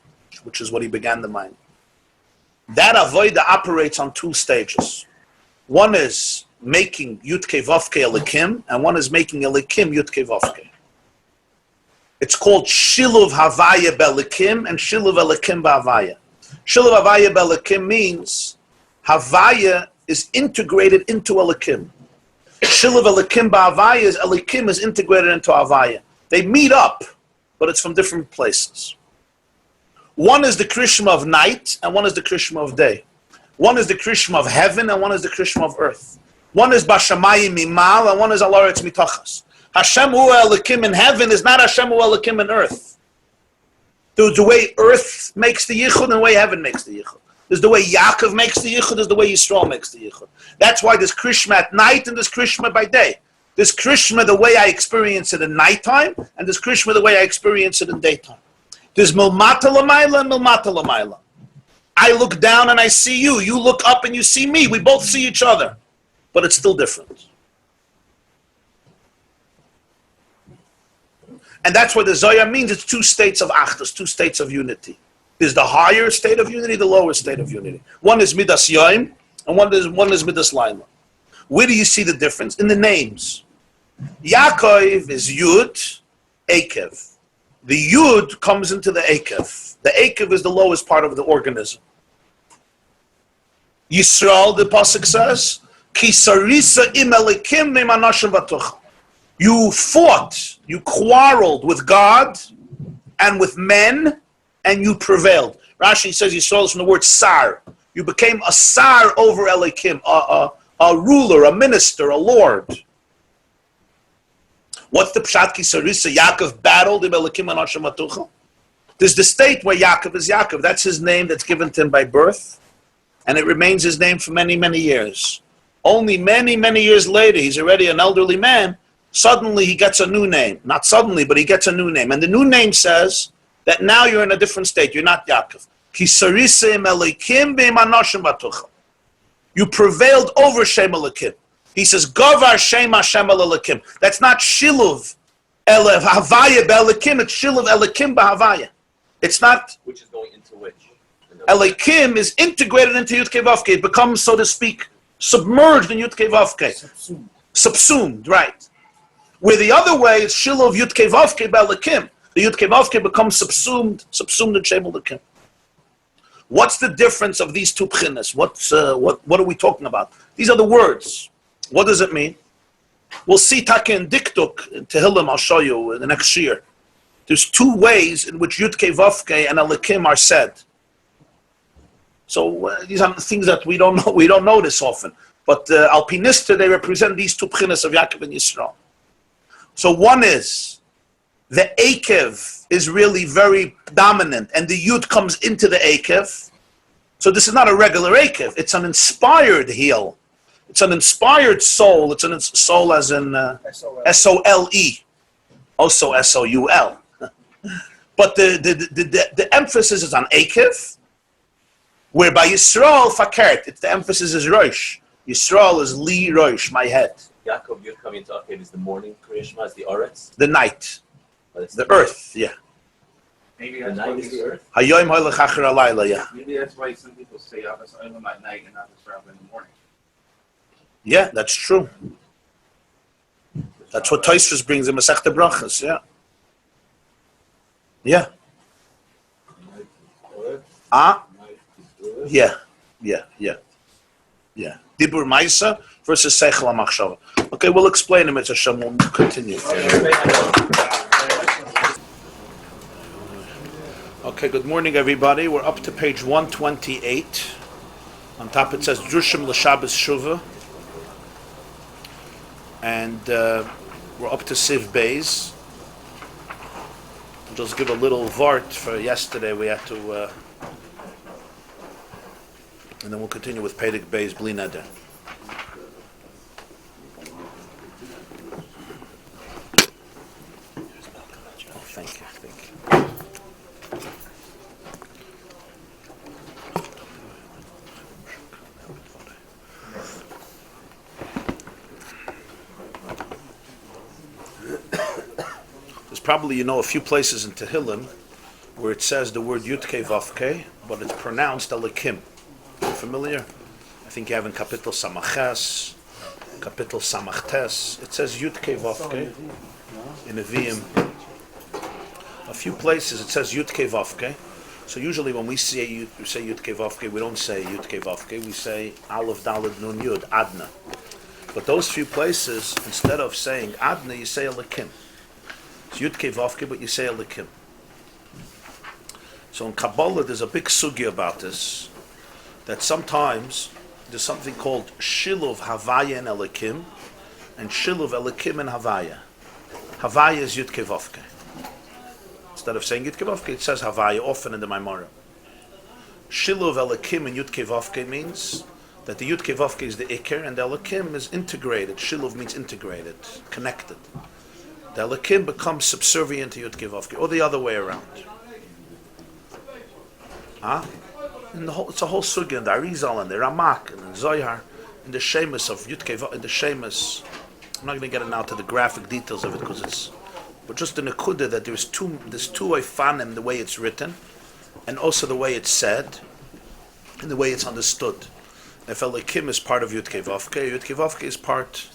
which is what he began the mind. That avodah operates on two stages. One is making Yudke Vavke Elikim, and one is making Elikim Yudke Vavke. It's called Shiluv Havaya Belikim and Shiluv Elikim B'Havaya. Shiluv Havaya Belikim means Havaya is integrated into Elikim. Shiluv Elikim B'Havaya is Elikim is integrated into Havaya. They meet up, but it's from different places. One is the Krishma of night, and one is the Krishma of day. One is the Krishma of heaven, and one is the Krishma of earth. One is Bashamayim Mimal, and one is Alaretz Mitachas. Hashem Hu Elikim in heaven is not Hashem Hu Elikim in earth. There's the way earth makes the yichud and the way heaven makes the yichud. There's the way Yaakov makes the yichud, there's the way Yisroel makes the yichud. That's why there's Krishma at night and there's Krishma by day. There's Krishma the way I experience it in nighttime, and there's Krishma the way I experience it in daytime. There's Milmata L'mayla and Milmata L'mayla. I look down and I see you. You look up and you see me. We both see each other. But it's still different. And that's what the Zohar means. It's two states of Achdus, two states of unity. There's the higher state of unity, the lower state of unity. One is Midas Yoim, and one is Midas Laila. Where do you see the difference? In the names. Yaakov is Yud, Akev. The Yud comes into the Akev. The Akev is the lowest part of the organism. Yisrael, the Pasuk says, Ki sarisa im elikim me'manashim batuch. You fought, you quarreled with God and with men, and you prevailed. Rashi says Yisrael is from the word sar. You became a sar over Elikim, a ruler, a minister, a lord. What's the pshat ki sarisa? Yaakov battled in Elikim and Hashem Atucha. There's the state where Yaakov is Yaakov. That's his name that's given to him by birth, and it remains his name for many, many years. Only many, many years later, he's already an elderly man. Suddenly he gets a new name. Not suddenly, but he gets a new name. And the new name says that now you're in a different state. You're not Yaakov. You prevailed over Shem Elikim. He says, Govar Shem Hashem Elikim. That's not Shiluv Havaya B'Elikim. It's Shiluv Elikim B'Havaya. It's not... Which is going into which? Elikim is integrated into Yudke Vavke. It becomes, so to speak, submerged in Yudke Vavke. Subsumed, right. Where the other way is Shiluv Yudke Vavke B'Elikim. The Yudke Vavke becomes subsumed in Shem Elikim. What's the difference of these two pchinas? What are we talking about? These are the words. What does it mean? We'll see Taka and Diktuk in Tehillim. I'll show you in the next year. There's two ways in which Yudke Vavke and Elikim are said. So these are things that we don't know. We don't know this often. But Alpinista, they represent these two pchinas of Yaakov and Yisrael. So one is the Akev is really very dominant, and the Yud comes into the Akev. So this is not a regular Akev. It's an inspired heel. It's an inspired soul. It's an soul as in S-O-L-E. Also S-O-U-L. But the emphasis is on Akev, whereby Yisrael fakert. The emphasis is Rosh. Yisrael is Li Rosh, my head. Yaakov, you're coming to Akev is the morning, Kriyashma is the Oretz. The night. The earth, yeah. Maybe The that's night why is the earth. Hayoim hoylech acher alayla, yeah. maybe that's why some people say Abbas Olam at night and Abbas Rav in the morning. Yeah, that's true. That's what Tosfos brings in Masechta Brachos, yeah. Yeah. Yeah. Dibur Maisa versus Seichel HaMachshava. Okay, we'll explain them. It's a Hashem. We'll continue. Okay, good morning, everybody. We're up to page 128. On top it says Drushim L'Shabbos Shuvah. And we're up to Siv Beis. I'll just give a little vart for yesterday. We had to... and then we'll continue with Pedig Beis Bli Neder. Oh, thank you. There's probably, a few places in Tehillim where it says the word Yudke Vavke, but it's pronounced Elikim. Familiar? I think you have in Kapitel Samaches, Kapitel Samachtes, it says Yud Kei Vav Kei. In Nevi'im, a few places it says Yud Kei Vav Kei. So usually when we say Yud Kei Vav Kei, we don't say Yud Kei Vav Kei, we say Aleph Daled Nun Yud, Adna. But those few places, instead of saying Adna, you say Elikim. It's Yud Kei Vav Kei, but you say Elikim. So in Kabbalah, there's a big sugi about this, that sometimes there's something called Shiluv Havaya and Elikim, and Shiluv Elikim and Havaya. Havaya is Yud Kei Vav Kei. Instead of saying Yud Kei Vav Kei, it says Havaya often in the Maamer. Shiluv Elikim and Yud Kei Vav Kei means that the Yud Kei Vav Kei is the Iker and the Elikim is integrated. Shiluv means integrated, connected. The Elikim becomes subservient to Yud Kei Vav Kei, or the other way around. It's a whole sugya in the Arizal and the Ramak and the Zohar, in the Shemus of Yud Kei Vav, in the Shemus. I'm not going to get it now to the graphic details of it because it's, but just in the Nekuda that there's two Eifanim, the way it's written, and also the way it's said, and the way it's understood. If Elikim is part of Yud Kei Vav Kei, Yud Kei Vav Kei is part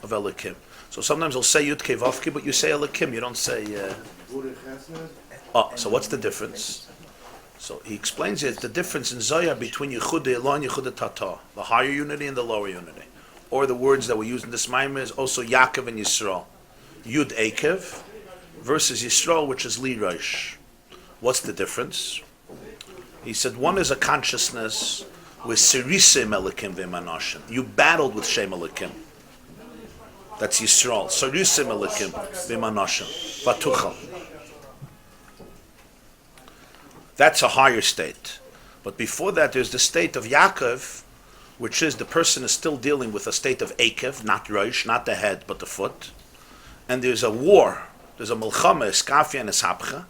of Elikim. So sometimes they'll say Yud Kei Vav Kei, but you say Elikim, you don't say. So what's the difference? So he explains it, the difference in Zohar between Yichudei Elah and Yichudei Tata, the higher unity and the lower unity. Or the words that we use in this Maamer is also Yaakov and Yisrael. Yud Ekev versus Yisrael, which is Li Rosh. What's the difference? He said one is a consciousness with Sirisim Elikim V'Manashim. You battled with Shem Elikim. That's Yisrael. Sirisim Elikim V'Manashim. Vatuchal. That's a higher state. But before that, there's the state of Yaakov, which is the person is still dealing with a state of Ekev, not Rosh, not the head, but the foot. And there's a war. There's a Milchama, Eskafia, and Eshapcha.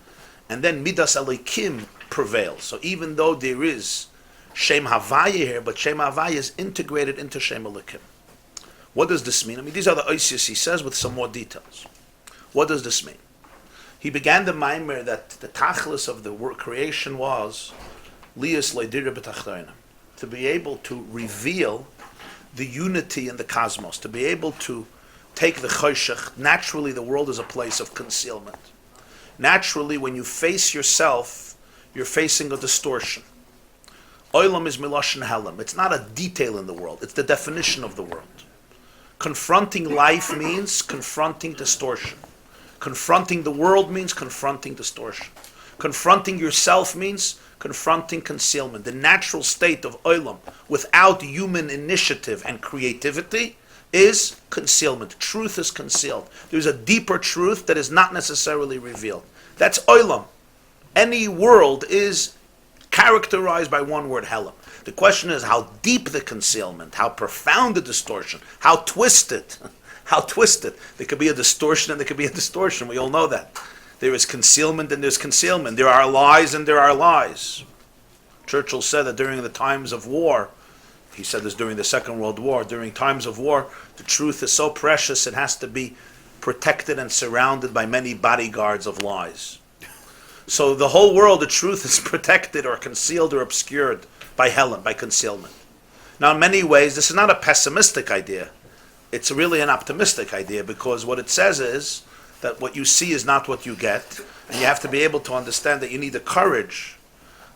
And then Midas Elikim prevails. So even though there is Shem Havaya here, but Shem Havaya is integrated into Shem Elikim. What does this mean? I mean, these are the Oisius he says with some more details. What does this mean? He began the Maamer that the tachlis of the word creation was Lias Leidira B'Tachtoinam, to be able to reveal the unity in the cosmos, to be able to take the choshech. Naturally, the world is a place of concealment. Naturally, when you face yourself, you're facing a distortion. Olam is miloshin helam. It's not a detail in the world. It's the definition of the world. Confronting life means confronting distortion. Confronting the world means confronting distortion. Confronting yourself means confronting concealment. The natural state of Olam, without human initiative and creativity, is concealment. Truth is concealed. There's a deeper truth that is not necessarily revealed. That's Olam. Any world is characterized by one word, Helam. The question is how deep the concealment, how profound the distortion, how twisted. How twisted. There could be a distortion and there could be a distortion. We all know that. There is concealment and there's concealment. There are lies and there are lies. Churchill said that during the times of war, he said this during the Second World War, during times of war, the truth is so precious it has to be protected and surrounded by many bodyguards of lies. So the whole world, the truth is protected or concealed or obscured by Helen, by concealment. Now in many ways, this is not a pessimistic idea. It's really an optimistic idea because what it says is that what you see is not what you get, and you have to be able to understand that you need the courage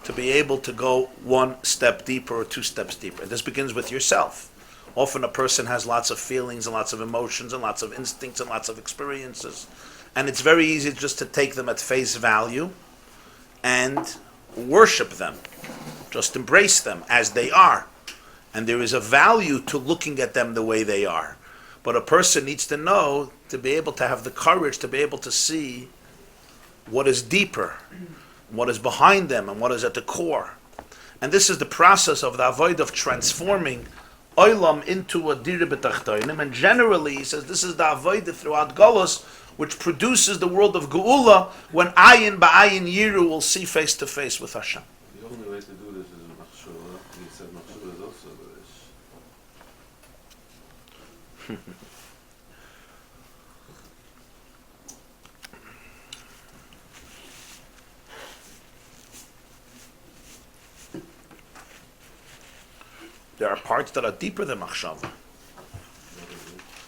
to be able to go one step deeper or two steps deeper. And this begins with yourself. Often a person has lots of feelings and lots of emotions and lots of instincts and lots of experiences, and it's very easy just to take them at face value and worship them, just embrace them as they are. And there is a value to looking at them the way they are. But a person needs to know, to be able to have the courage to be able to see what is deeper, what is behind them, and what is at the core. And this is the process of the avoid of transforming Olam into a Dira B'Tachtoinim. And generally, he says, this is the avoid throughout Golos, which produces the world of Geula, when Ayin Ba'ayin Yiru will see face to face with Hashem. The only way to do this is Machshuvah. He said Machshuvah is also this. There are parts that are deeper than Machshava.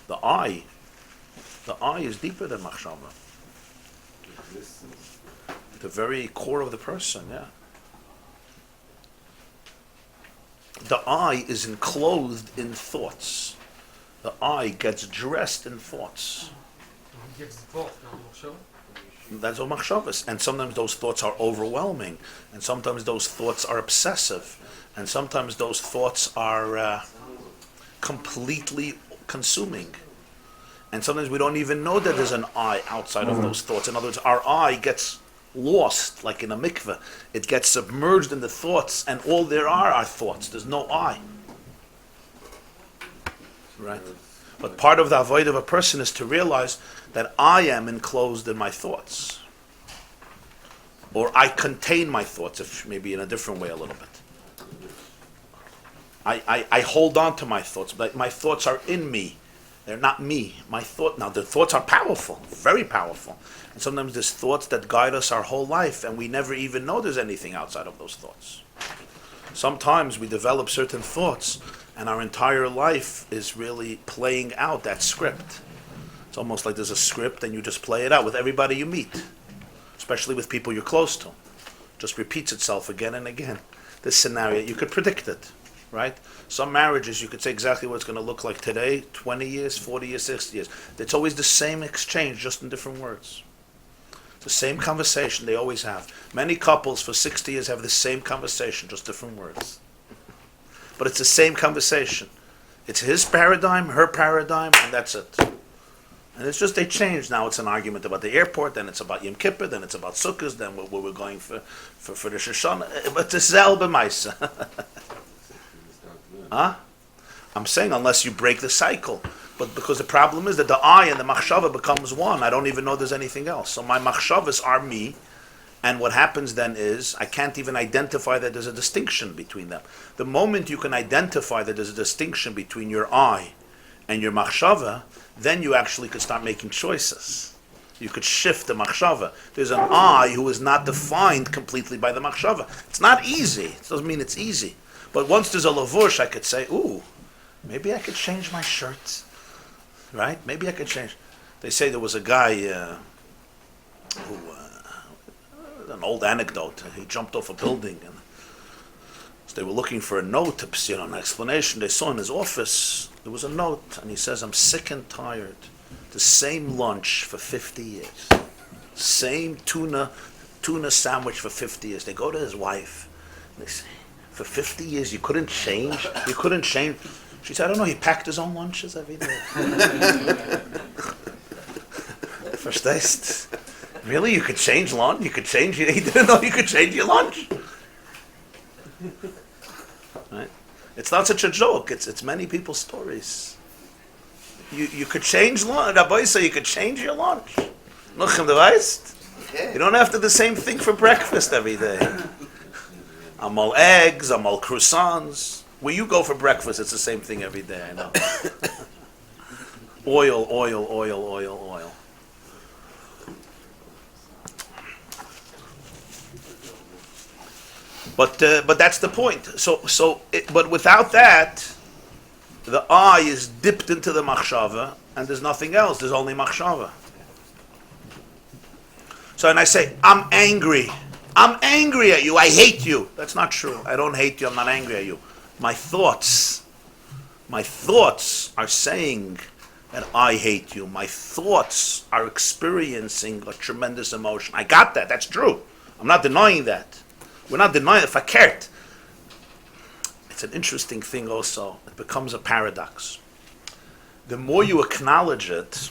The I is deeper than machshava. The very core of the person, yeah. The I is enclosed in thoughts. The I gets dressed in thoughts. That's what machshavas. And sometimes those thoughts are overwhelming, and sometimes those thoughts are obsessive, and sometimes those thoughts are completely consuming. And sometimes we don't even know that there's an I outside of those thoughts. In other words, our I gets lost, like in a mikveh. It gets submerged in the thoughts, and all there are thoughts. There's no I. Right? But part of the avoid of a person is to realize that I am enclosed in my thoughts. Or I contain my thoughts, if maybe in a different way a little bit. I hold on to my thoughts, but my thoughts are in me. They're not me. Now the thoughts are powerful, very powerful. And sometimes there's thoughts that guide us our whole life, and we never even know there's anything outside of those thoughts. Sometimes we develop certain thoughts, and our entire life is really playing out that script. It's almost like there's a script, and you just play it out with everybody you meet, especially with people you're close to. Just repeats itself again and again. This scenario, you could predict it. Right? Some marriages, you could say exactly what it's going to look like today, 20 years, 40 years, 60 years. It's always the same exchange, just in different words. It's the same conversation they always have. Many couples for 60 years have the same conversation, just different words. But it's the same conversation. It's his paradigm, her paradigm, and that's it. And it's just they change. Now it's an argument about the airport, then it's about Yom Kippur, then it's about Sukkot, then where we're going for the Shoshana. But it's Zelbe Maisa. Huh? I'm saying unless you break the cycle. But because the problem is that the I and the machshava becomes one. I don't even know there's anything else. So my machshavas are me. And what happens then is I can't even identify that there's a distinction between them. The moment you can identify that there's a distinction between your I and your machshava, then you actually could start making choices. You could shift the machshava. There's an I who is not defined completely by the machshava. It's not easy. It doesn't mean it's easy. But once there's a lavush, I could say, ooh, maybe I could change my shirt. Right? Maybe I could change. They say there was a guy an old anecdote. He jumped off a building, and so they were looking for a note, an explanation. They saw in his office, there was a note, and he says, I'm sick and tired. The same lunch for 50 years. Same tuna sandwich for 50 years. They go to his wife, and they say, for 50 years, you couldn't change? You couldn't change? She said, I don't know, he packed his own lunches every day. Verstehst? Really? You could change lunch? You didn't know you could change your lunch? Right? It's not such a joke. It's many people's stories. You could change lunch. Rabbi said you could change your lunch. Nochem, du weißt? You don't have to do the same thing for breakfast every day. I'm all eggs, I'm all croissants. Where you go for breakfast, it's the same thing every day, I know. Oil. But that's the point. But without that, the I is dipped into the machshava, and there's nothing else. There's only machshava. So, and I say, I'm angry at you. I hate you. That's not true. I don't hate you. I'm not angry at you. My thoughts are saying that I hate you. My thoughts are experiencing a tremendous emotion. I got that. That's true. I'm not denying that. We're not denying it. Fakert. It's an interesting thing also. It becomes a paradox. The more you acknowledge it,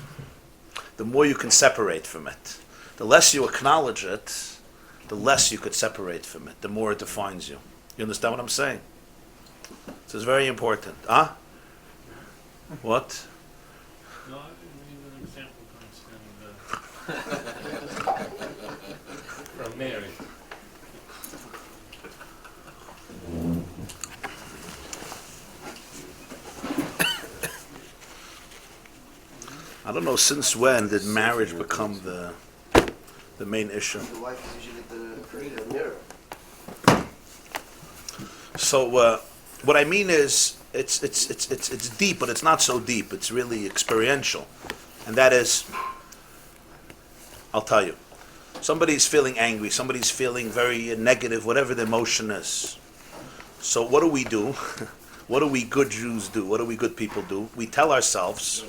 the more you can separate from it. The less you acknowledge it, the less you could separate from it, the more it defines you. You understand what I'm saying? This is very important. Huh? What? No, I need an example to understand from Mary. I don't know since when did marriage become the main issue. The wife is usually the mirror. So what I mean is, it's deep, but it's not so deep. It's really experiential, and that is, I'll tell you, somebody's feeling angry, somebody's feeling very negative, whatever the emotion is. So what do we do? What do we good Jews do? What do we good people do? We tell ourselves,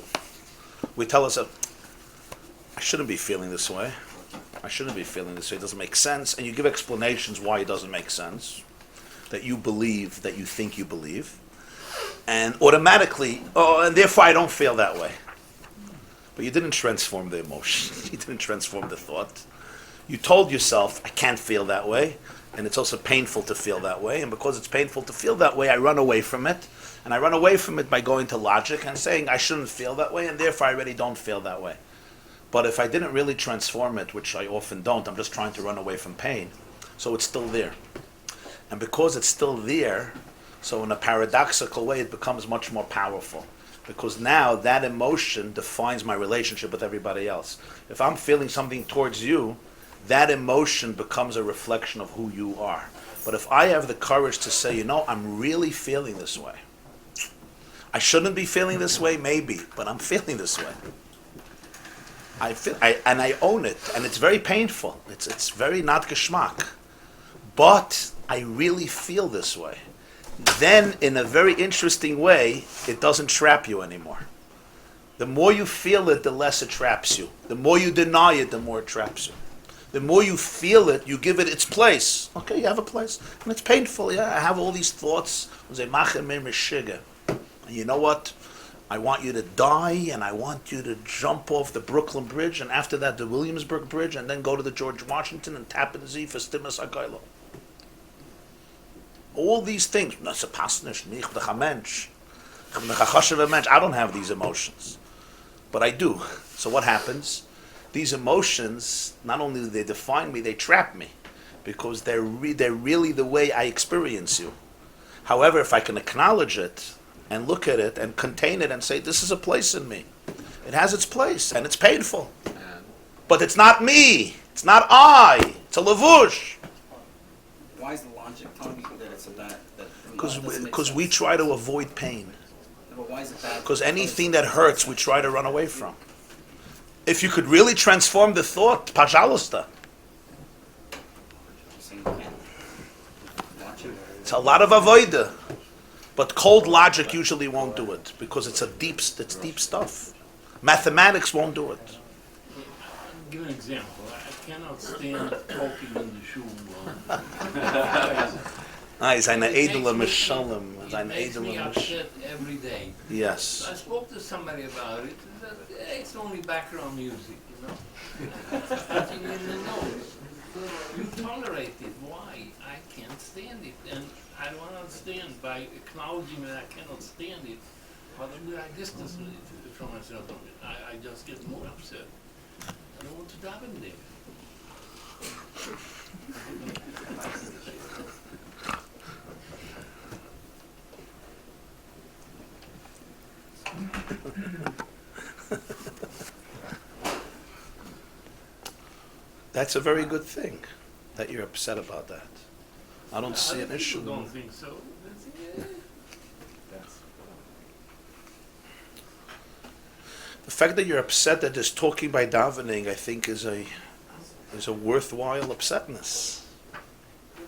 I shouldn't be feeling this way. I shouldn't be feeling this way. It doesn't make sense. And you give explanations why it doesn't make sense. That you believe, that you think you believe. And automatically, and therefore I don't feel that way. But you didn't transform the emotion. You didn't transform the thought. You told yourself, I can't feel that way. And it's also painful to feel that way. And because it's painful to feel that way, I run away from it. And I run away from it by going to logic and saying, I shouldn't feel that way, and therefore I already don't feel that way. But if I didn't really transform it, which I often don't, I'm just trying to run away from pain. So it's still there. And because it's still there, so in a paradoxical way, it becomes much more powerful. Because now that emotion defines my relationship with everybody else. If I'm feeling something towards you, that emotion becomes a reflection of who you are. But if I have the courage to say, I'm really feeling this way. I shouldn't be feeling this way, maybe, but I'm feeling this way. And I own it, and it's very painful. It's very not geschmack. But I really feel this way. Then, in a very interesting way, it doesn't trap you anymore. The more you feel it, the less it traps you. The more you deny it, the more it traps you. The more you feel it, you give it its place. Okay, you have a place. And it's painful, yeah. I have all these thoughts. And you know what? I want you to die, and I want you to jump off the Brooklyn Bridge, and after that the Williamsburg Bridge, and then go to the George Washington and tap in Z for Stimas HaKoilo. All these things. I don't have these emotions. But I do. So what happens? These emotions, not only do they define me, they trap me. Because they're really the way I experience you. However, if I can acknowledge it, and look at it and contain it and say, this is a place in me. It has its place and it's painful. But it's not me. It's not I. It's a lavush. Why is the logic telling you that it's a bad? Because we try to avoid pain. But why is it bad? Because anything that hurts, we try to run away from. If you could really transform the thought, pajalosta. It's a lot of avoida. But cold logic usually won't do it because it's deep stuff. Mathematics won't do it. I'll give an example. I cannot stand talking in the shul. He's an edel mishalem. It makes me upset every day. Yes. So I spoke to somebody about it. It's only background music, Touching in the nose. You tolerate it. Why? I can't stand it. And I don't understand by acknowledging that I cannot stand it, but I distance from myself from it. I just get more upset. I don't want to daven there. That's a very good thing that you're upset about that. I don't see an issue. I don't think so. The fact that you're upset that there's talking by davening, I think, is a worthwhile upsetness.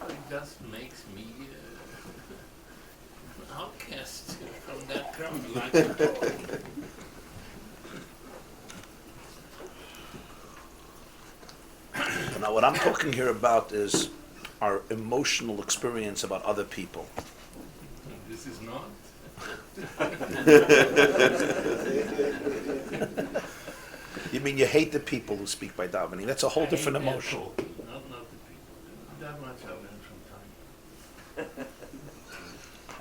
It just makes me outcast from that crowd. Now, what I'm talking here about is our emotional experience about other people. This is not. You mean you hate the people who speak by davening? That's a whole different emotion. Not the people. That much I learned from time.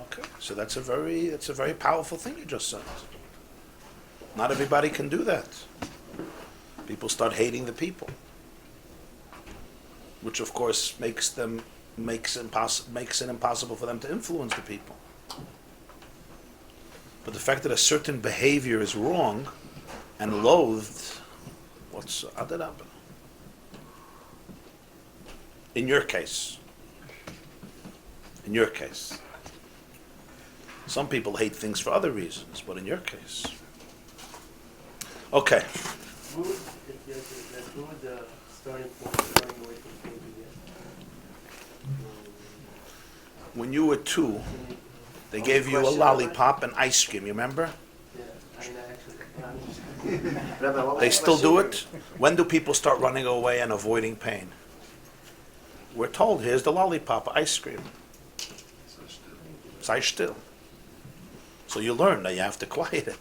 Okay, so that's a very powerful thing you just said. Not everybody can do that. People start hating the people, which of course makes it impossible for them to influence the people. But the fact that a certain behavior is wrong and loathed, what's adarabba? In your case. Some people hate things for other reasons, but in your case. Okay. What would the starting point starting away from pain begin? When you were 2, they gave you a lollipop and ice cream, you remember? Yeah, I mean, actually. Rabbi, what was They the still do question? it? When do people start running away and avoiding pain? We're told, here's the lollipop, ice cream. Sei still. So you learn that you have to quiet it.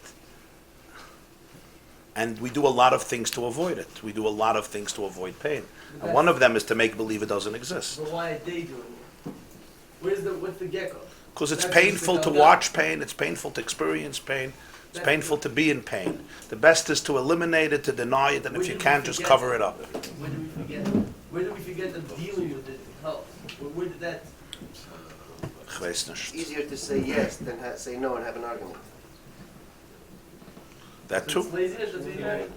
And we do a lot of things to avoid it. We do a lot of things to avoid pain. And one of them is to make believe it doesn't exist. But why are they doing it? What's the gecko? Because it's That's painful just to to come watch pain, it's painful to experience pain, it's painful to be in pain. The best is to eliminate it, to deny it, and if you can't, just cover it up. Where do we forget? Where do we forget that dealing with it helps? Where did that? Ich weiß nicht. Easier to say yes than say no and have an argument. That So too. it's laziness. That's what you mean?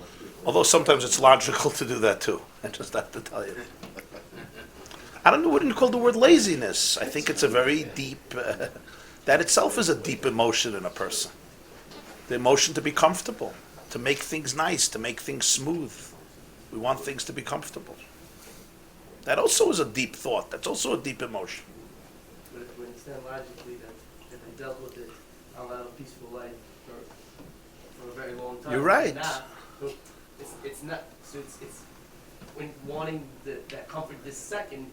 Although sometimes it's logical to do that too. I just have to tell you. I don't know, wouldn't you call the word laziness? I think it's a very deep, that itself is a deep emotion in a person. The emotion to be comfortable, to make things nice, to make things smooth. We want things to be comfortable. That also is a deep thought. That's also a deep emotion. But if we understand logically that if I dealt with it, I'll have a peaceful life for a very long time. You're right. So it's not. So it's when wanting that comfort this second,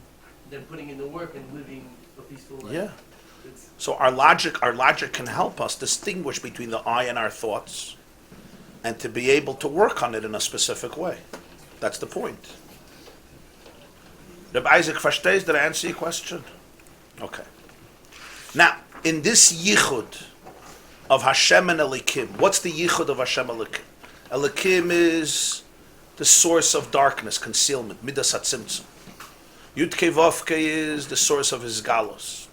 then putting in the work and living a peaceful life. Yeah. It's, So our logic can help us distinguish between the I and our thoughts, and to be able to work on it in a specific way. That's the point. Rabbi Isaac, verstehst? Did I answer your question? Okay. Now, in this yichud of Hashem and Elikim, what's the yichud of Hashem Elikim? Elikim is the source of darkness, concealment, midas hatzimtzum. Yudke Vavke is the source of his galos.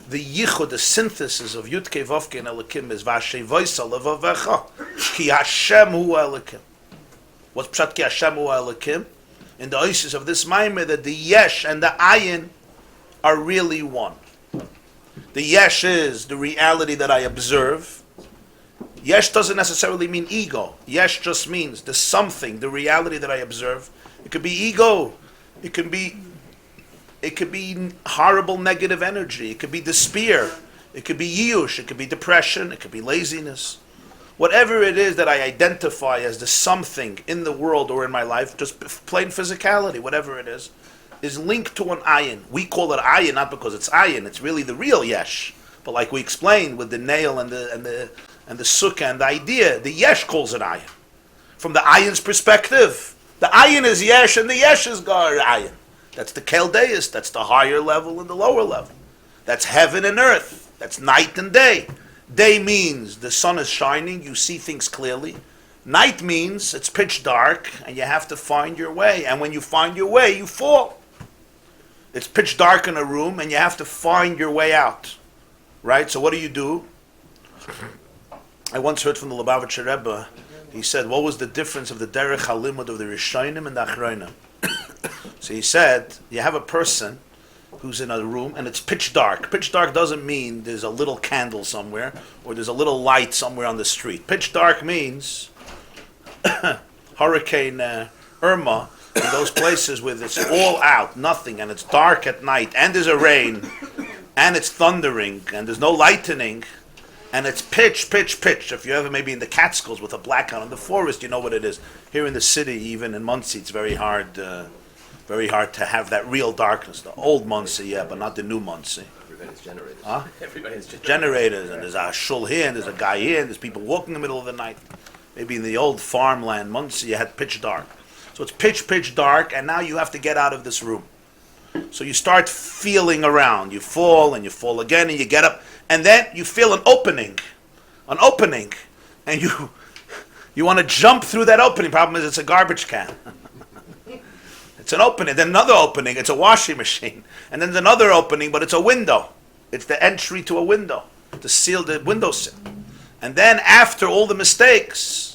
The yichud, the synthesis of Yudke Vavke and Elikim is Vashevoisa levavecha ki Hashem hu Elikim. What's pshat ki Hashem hu Elikim? In the oasis of this Maamer, that the yesh and the ayin are really one. The yesh is the reality that I observe. Yesh doesn't necessarily mean ego. Yesh just means the something, the reality that I observe. It could be ego. It could be horrible negative energy. It could be despair. It could be yush. It could be depression. It could be laziness. Whatever it is that I identify as the something in the world or in my life, just plain physicality, whatever it is linked to an ayin. We call it ayin not because it's ayin; it's really the real yesh. But like we explained with the nail and the sukkah and the idea, the yesh calls it ayin. From the ayin's perspective, the ayin is yesh and the yesh is gar ayin. That's the keldeis. That's the higher level and the lower level. That's heaven and earth. That's night and day. Day means the sun is shining, you see things clearly. Night means it's pitch dark and you have to find your way. And when you find your way, you fall. It's pitch dark in a room and you have to find your way out. Right? So what do? I once heard from the Lubavitcher Rebbe, he said, what was the difference of the derech halimud of the Rishonim and the Achronim? So he said, you have a person who's in a room and it's pitch dark. Pitch dark doesn't mean there's a little candle somewhere or there's a little light somewhere on the street. Pitch dark means Hurricane Irma, in those places where it's all out, nothing, and it's dark at night, and there's a rain, and it's thundering, and there's no lightning, and it's pitch. If you're ever maybe in the Catskills with a blackout in the forest, you know what it is. Here in the city, even in Muncie, it's very hard to have that real darkness. The old Muncie, yeah, but not the new Muncie. Everybody's generators. Huh? Everybody's Generators, and there's a shul here, and there's a guy here, and there's people walking in the middle of the night. Maybe in the old farmland Muncie, you had pitch dark. So it's pitch dark, and now you have to get out of this room. So you start feeling around. You fall, and you fall again, and you get up, and then you feel an opening, and you want to jump through that opening. Problem is, it's a garbage can. It's an opening, then another opening, it's a washing machine. And then there's another opening, but it's a window. It's the entry to a window, to seal the windowsill. And then after all the mistakes,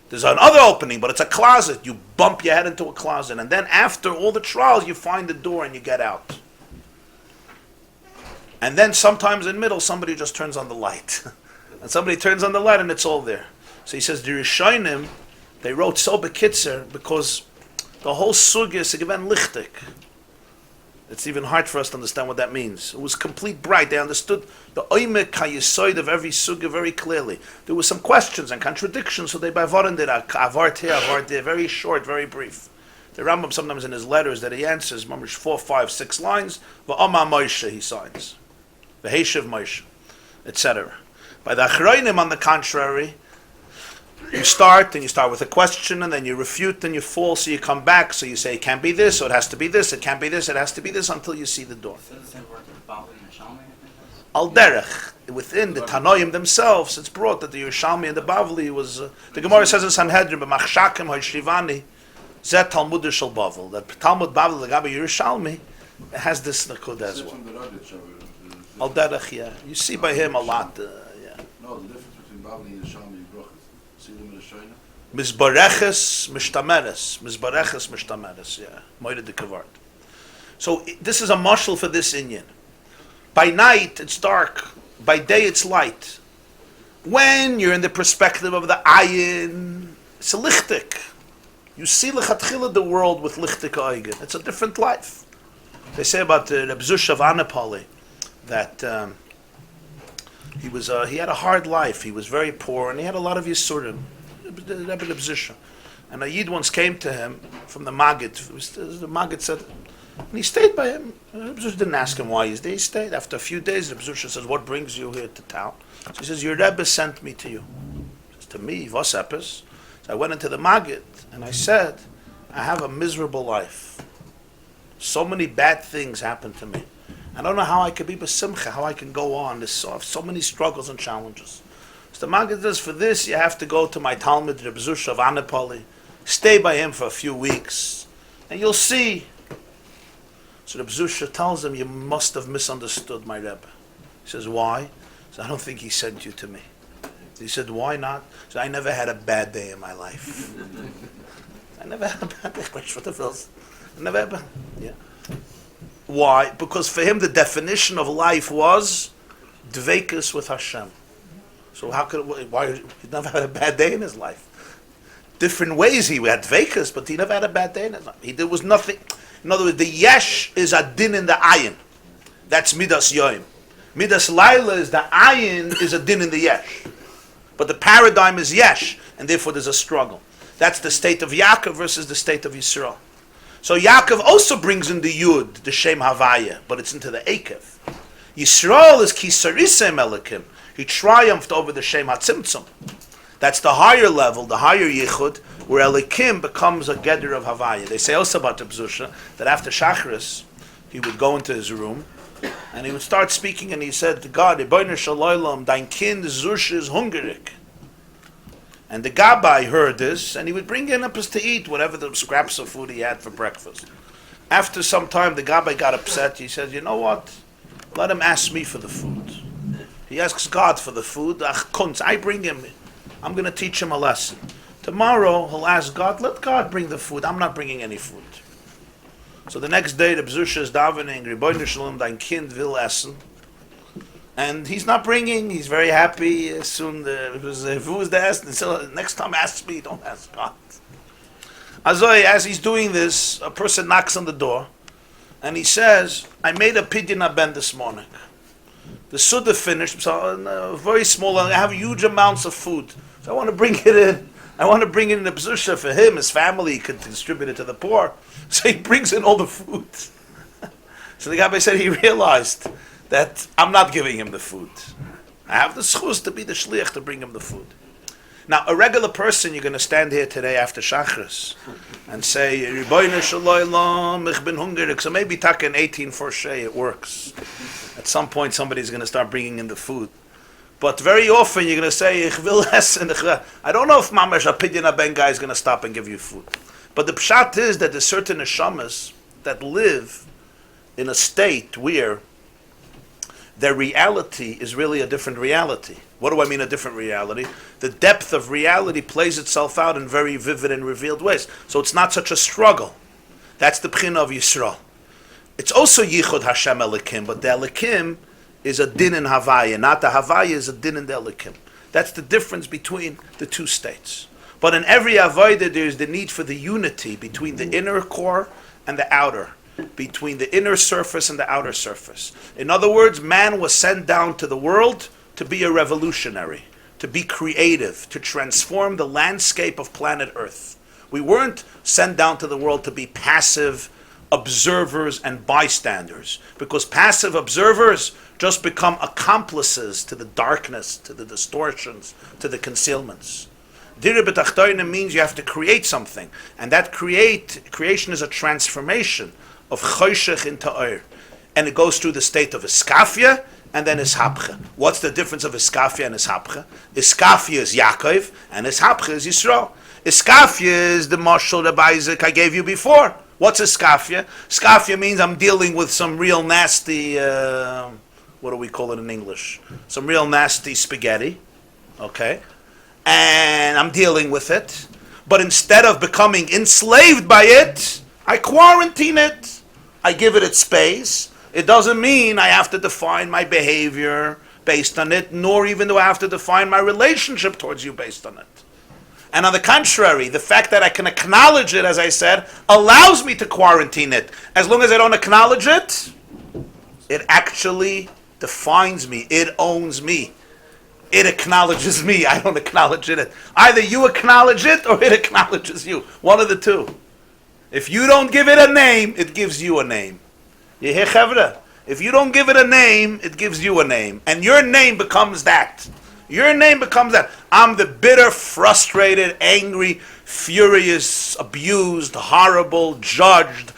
there's another opening, but it's a closet. You bump your head into a closet. And then after all the trials, you find the door and you get out. And then sometimes in the middle, somebody just turns on the light. And somebody turns on the light and it's all there. So he says, the Rishonim, they wrote so bekitzer because the whole sugya is given lichtig. It's even hard for us to understand what that means. It was complete bright. They understood the oimek hayisoid of every sugya very clearly. There were some questions and contradictions, so they bavorin did avart here, avart there, very short, very brief. The Rambam sometimes in his letters that he answers, 4, 5, 6 lines, v'ama Moshe he signs, v'heshiv Moshe, etc. By the Achronim, on the contrary, you start with a question, and then you refute, and you fall, so you come back, so you say it can't be this, or it has to be this, it can't be this, it has to be this, until you see the door. So the same word with Bavli and Shalmei, I think that's. Al derech, within the Tanoim themselves, it's brought that the Yerushalmi and the Bavli was, the Gemara says in Sanhedrin, b'machshakim ha'shivani, zet Talmud shel Bavel, that Talmud Bavel, the Gabi Yerushalmi, has this nakud as well. Al derech, yeah. You see by him a lot, yeah. No, the difference between Bavli and Shalmei brachas. See them in the Shoina? Mizbareches mishtameres, yeah. Moed de kavart. So this is a mashal for this inyan. By night it's dark, by day it's light. When you're in the perspective of the ayin, it's a lichtik. You see lechatchila the world with lichtik ayin. It's a different life. They say about the Reb Zusha of Anapoli that he had a hard life. He was very poor, and he had a lot of yisurim. Rebbe Reb Zusha. And a Yid once came to him from the Maggid. The Maggid said, and he stayed by him. Reb Zusha didn't ask him why he's there. He stayed. After a few days, Reb Zusha says, "What brings you here to town?" So he says, "Your Rebbe sent me to you." He says, "To me, was epis?" So I went into the Maggid, and I said, "I have a miserable life. So many bad things happen to me. I don't know how I could be besimcha, how I can go on. There's so many struggles and challenges." So the Maggid says, "For this, you have to go to my Talmud, Reb Zusha of Anapoli, stay by him for a few weeks, and you'll see." So Reb Zusha tells him, "You must have misunderstood my Rebbe." He says, "Why?" He says, "I don't think he sent you to me." He said, "Why not?" He said, "I never had a bad day in my life." I never had a bad day. I never had yeah. Why? Because for him the definition of life was dveikus with Hashem. So why he never had a bad day in his life? Different ways he had dveikus, but he never had a bad day in his life. There was nothing. In other words, the yesh is a din in the ayin. That's midas yoim. Midas laila is the ayin is a din in the yesh. But the paradigm is yesh, and therefore there's a struggle. That's the state of Yaakov versus the state of Yisrael. So Yaakov also brings in the Yud, the Shem Havaya, but it's into the Ekev. Yisrael is Kisarisem Elikim. He triumphed over the Shem HaTzimtzum. That's the higher level, the higher Yichud, where Elikim becomes a Geder of Havaya. They say also about the Bzusha that after Shacharis, he would go into his room, and he would start speaking, and he said to God, Ribono Shel Olam, dein Kind Zusha is hungrig. And the Gabbai heard this, and he would bring in up to eat whatever the scraps of food he had for breakfast. After some time, the Gabbai got upset. He said, "You know what? Let him ask me for the food." He asks God for the food. I bring him. I'm going to teach him a lesson. Tomorrow, he'll ask God, let God bring the food. I'm not bringing any food. So the next day, the Bzusha is davening, Ribono Shel Olam, dein Kind will essen. And he's not bringing. He's very happy. Soon, who was the ask? So next time, ask me. Don't ask God. As he's doing this, a person knocks on the door, and he says, "I made a pidyon aben this morning. The suda finished, so very small. I have huge amounts of food, so I want to bring it in. I want to bring in the b'zusha for him, his family. He could distribute it to the poor. So he brings in all the food." So the Gabbai said he realized that I'm not giving him the food. I have the schus to be the shliach to bring him the food. Now, a regular person, you're going to stand here today after Shachris and say, Ribono Shel Olam, ich bin hungrig. So maybe tak in 18 for shay, it works. At some point, somebody's going to start bringing in the food. But very often, you're going to say, ich will essen. I don't know if Maamer a pidyon aben guy is going to stop and give you food. But the pshat is that there's certain neshamas that live in a state where their reality is really a different reality. What do I mean a different reality? The depth of reality plays itself out in very vivid and revealed ways. So it's not such a struggle. That's the pchina of Yisrael. It's also Yichud Hashem Elikim, but the Elikim is a din in Havaya, not the Havaya is a din in the Elikim. That's the difference between the two states. But in every Avodah, there's the need for the unity between the inner core and the outer, between the inner surface and the outer surface. In other words, man was sent down to the world to be a revolutionary, to be creative, to transform the landscape of planet Earth. We weren't sent down to the world to be passive observers and bystanders, because passive observers just become accomplices to the darkness, to the distortions, to the concealments. Dira b'tachtoina means you have to create something, and that creation is a transformation of choshech into oir, and it goes through the state of iskafia and then ishapcha. What's the difference of iskafia and ishapcha? Iskafia is Yaakov, and ishapcha is Yisrael. Iskafia is the mashal Rabbi Isaac I gave you before. What's iskafia? Iskafia means I'm dealing with some real nasty, what do we call it in English? Some real nasty spaghetti, okay? And I'm dealing with it. But instead of becoming enslaved by it, I quarantine it. I give it its space. It doesn't mean I have to define my behavior based on it, nor even do I have to define my relationship towards you based on it. And on the contrary, the fact that I can acknowledge it, as I said, allows me to quarantine it. As long as I don't acknowledge it, it actually defines me. It owns me. It acknowledges me. I don't acknowledge it. Either you acknowledge it or it acknowledges you. One of the two. If you don't give it a name, it gives you a name. You hear, Chevra? If you don't give it a name, it gives you a name. And your name becomes that. Your name becomes that. I'm the bitter, frustrated, angry, furious, abused, horrible, judged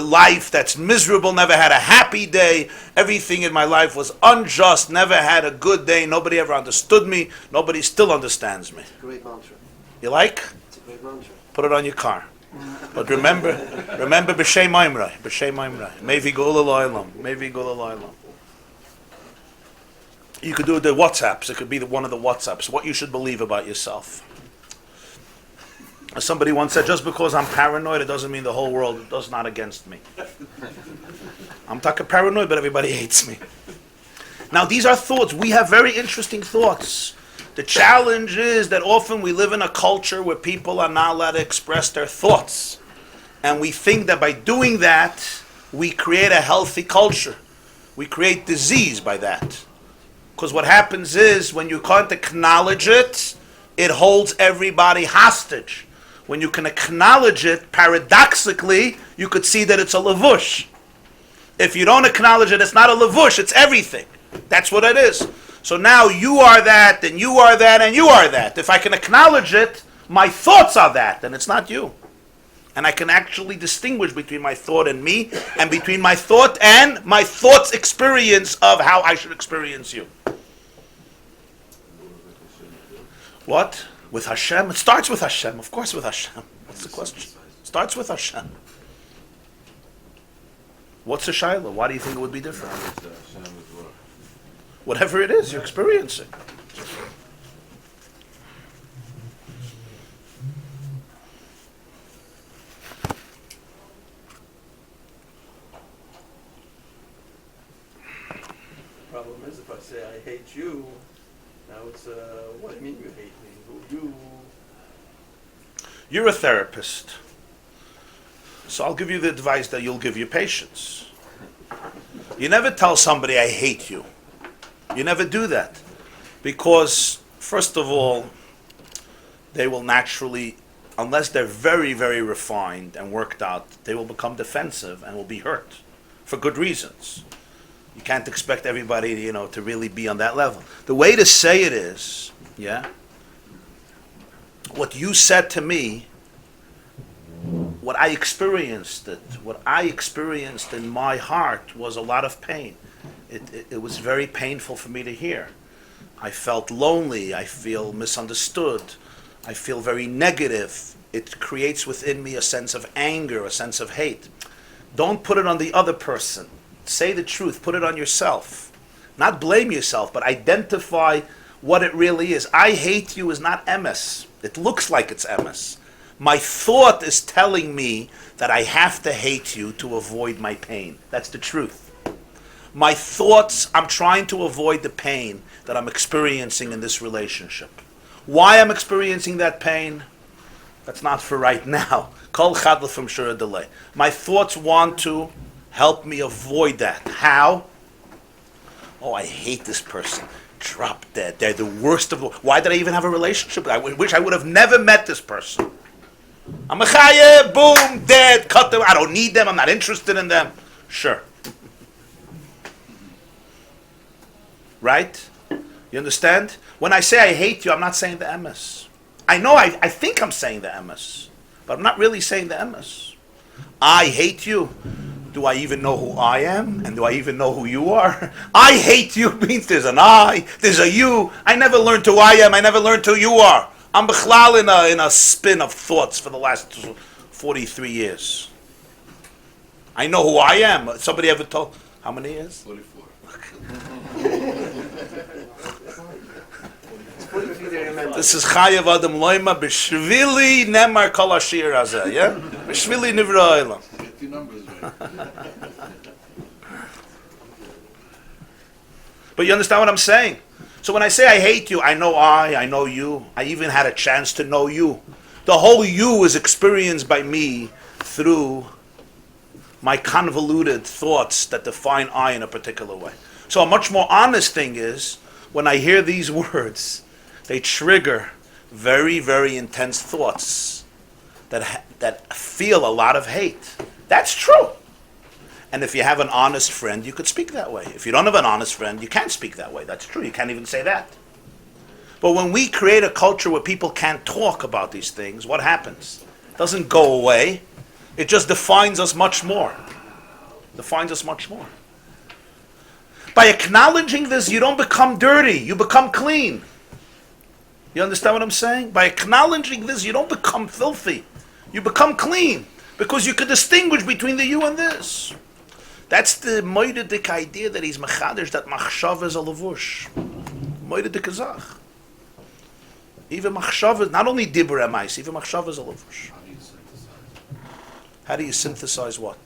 life that's miserable, never had a happy day. Everything in my life was unjust, never had a good day. Nobody ever understood me. Nobody still understands me. It's a great mantra. You like? It's a great mantra. Put it on your car. But remember, b'shem Maamer, b'shem Maamer. Mevi gula lo'olam, mevi gula lo'olam. You could do the WhatsApps. It could be one of the WhatsApps. What you should believe about yourself. As somebody once said, just because I'm paranoid, it doesn't mean the whole world does not against me. I'm talking paranoid, but everybody hates me. Now, these are thoughts. We have very interesting thoughts. The challenge is that often we live in a culture where people are not allowed to express their thoughts. And we think that by doing that, we create a healthy culture. We create disease by that. Because what happens is, when you can't acknowledge it, it holds everybody hostage. When you can acknowledge it, paradoxically, you could see that it's a lavush. If you don't acknowledge it, it's not a lavush, it's everything. That's what it is. So now you are that, and you are that, and you are that. If I can acknowledge it, my thoughts are that, and it's not you. And I can actually distinguish between my thought and me, and between my thought and my thought's experience of how I should experience you. What? With Hashem? It starts with Hashem. Of course with Hashem. What's the question? It starts with Hashem. What's the Shiloh? Why do you think it would be different? Whatever it is you're experiencing. Problem is, if I say I hate you, now it's what do you mean you hate me? Who you? You're a therapist. So I'll give you the advice that you'll give your patients. You never tell somebody I hate you. You never do that. Because, first of all, they will naturally, unless they're very, very refined and worked out, they will become defensive and will be hurt for good reasons. You can't expect everybody, to really be on that level. The way to say it is, what you said to me, what I experienced in my heart was a lot of pain. It was very painful for me to hear. I felt lonely. I feel misunderstood. I feel very negative. It creates within me a sense of anger, a sense of hate. Don't put it on the other person. Say the truth. Put it on yourself. Not blame yourself, but identify what it really is. I hate you is not emes. It looks like it's emes. My thought is telling me that I have to hate you to avoid my pain. That's the truth. My thoughts, I'm trying to avoid the pain that I'm experiencing in this relationship. Why I'm experiencing that pain? That's not for right now. Kol chad from shura delay. My thoughts want to help me avoid that. How? Oh, I hate this person. Drop dead. They're the worst of the... Why did I even have a relationship? I wish I would have never met this person. I'm a chayyeh, boom, dead, cut them. I don't need them. I'm not interested in them. Sure. Right? You understand? When I say I hate you, I'm not saying the emes. I know I think I'm saying the emes, but I'm not really saying the emes. I hate you. Do I even know who I am? And do I even know who you are? I hate you means there's an I, there's a you. I never learned who I am. I never learned who you are. I'm bichlal in a spin of thoughts for the last 43 years. I know who I am. Somebody ever told? How many years? 44. This is Chayav Adam Loima B'Shvili Nemar Kol Ashir Hazeh. Yeah, B'Shvili Nivra Olam. Get your numbers right. But you understand what I'm saying? So when I say I hate you, I know you. I even had a chance to know you. The whole you is experienced by me through my convoluted thoughts that define I in a particular way. So a much more honest thing is, when I hear these words, they trigger very, very intense thoughts that feel a lot of hate. That's true. And if you have an honest friend, you could speak that way. If you don't have an honest friend, you can't speak that way. That's true. You can't even say that. But when we create a culture where people can't talk about these things, what happens? It doesn't go away. It just defines us much more. Defines us much more. By acknowledging this, you don't become dirty. You become clean. You understand what I'm saying? By acknowledging this, you don't become filthy. You become clean. Because you can distinguish between the you and this. That's the moededik idea that he's mechadish, that machshav is a levush. Moededik azach. Even machshav is, not only dibur emais, even machshav is a levush. How do you synthesize what?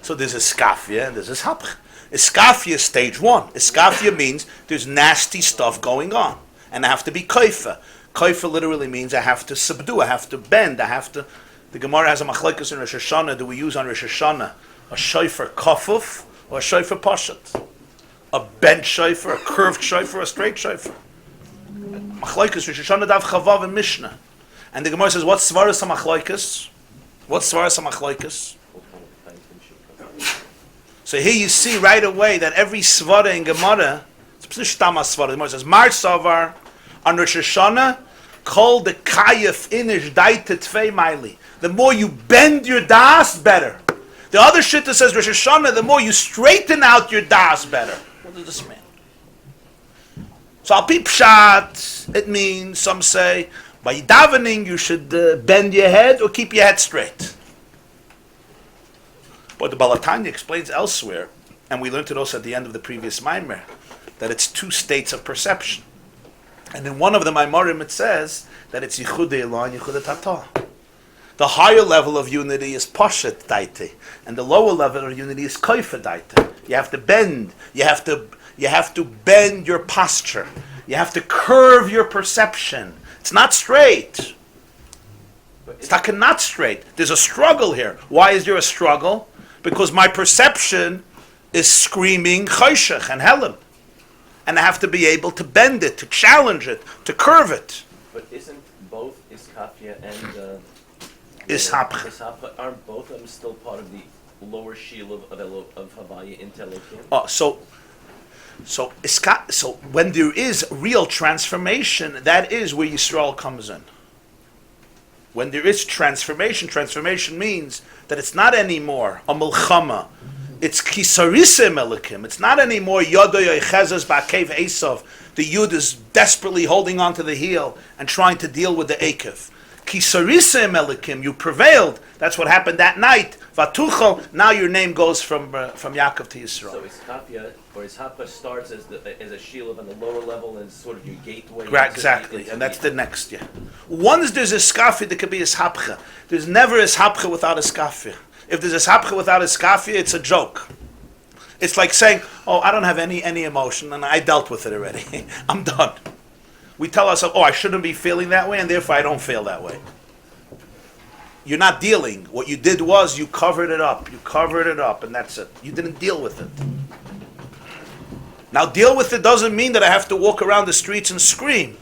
So there's iskafia and there's ishapch. Iskafia is stage one. Iskafia means there's nasty stuff going on. And I have to be koifa. Koifa literally means I have to subdue, I have to bend, I have to... The Gemara has a machlekes in Rosh Hashanah. Do we use on Rosh Hashanah a shofar kafuf or a shofar pashat? A bent shofar, a curved shofar, a straight shofar? Machlekes, Rosh Hashanah dav chavav and Mishnah. And the Gemara says, what's svaras ha-machlekes? What's svaras ha-machlekes? So here you see right away that every svara in Gemara, it's a shtama svara. The Gemara says, Mar Savar, on Rosh Hashanah, call the kayef inish daite tvei maili. The more you bend your das, better. The other shit that says Rosh Hashanah, the more you straighten out your das, better. What does this mean? So al pi pshat, it means, some say, by davening you should bend your head or keep your head straight. But the Balatanya explains elsewhere, and we learned it also at the end of the previous Maamer, that it's two states of perception. And in one of the Maamorim it says that it's Yichudei Elah and Yichudei Tata. The higher level of unity is Poshet Daite, and the lower level of unity is Koifa Daite. You have to bend. You have to bend your posture. You have to curve your perception. It's not straight. It's not straight. There's a struggle here. Why is there a struggle? Because my perception is screaming Choshech and Helen. And I have to be able to bend it, to challenge it, to curve it. But isn't both Iskafia and Ishapcha, aren't both of them still part of the lower shield of Havaya into Elohim? Oh, so when there is real transformation, that is where Yisrael comes in. When there is transformation means that it's not anymore a milchama. It's kisarisim elikim. It's not anymore yodoy chezes ba'akev esav. The yud is desperately holding onto the heel and trying to deal with the akev. Kisarisim elikim. You prevailed. That's what happened that night. Vatuchel. Now your name goes from Yaakov to Yisrael. So Iskafia or Ishapcha starts as a shield on the lower level and sort of your gateway. Exactly, and that's the next. Yeah. Once there's Iskafia, there could be Ishapcha. There's never Ishapcha without Iskafia. If there's a sapcha without a skafia, it's a joke. It's like saying, oh, I don't have any emotion, and I dealt with it already. I'm done. We tell ourselves, oh, I shouldn't be feeling that way, and therefore I don't feel that way. You're not dealing. What you did was you covered it up. You covered it up, and that's it. You didn't deal with it. Now, deal with it doesn't mean that I have to walk around the streets and scream.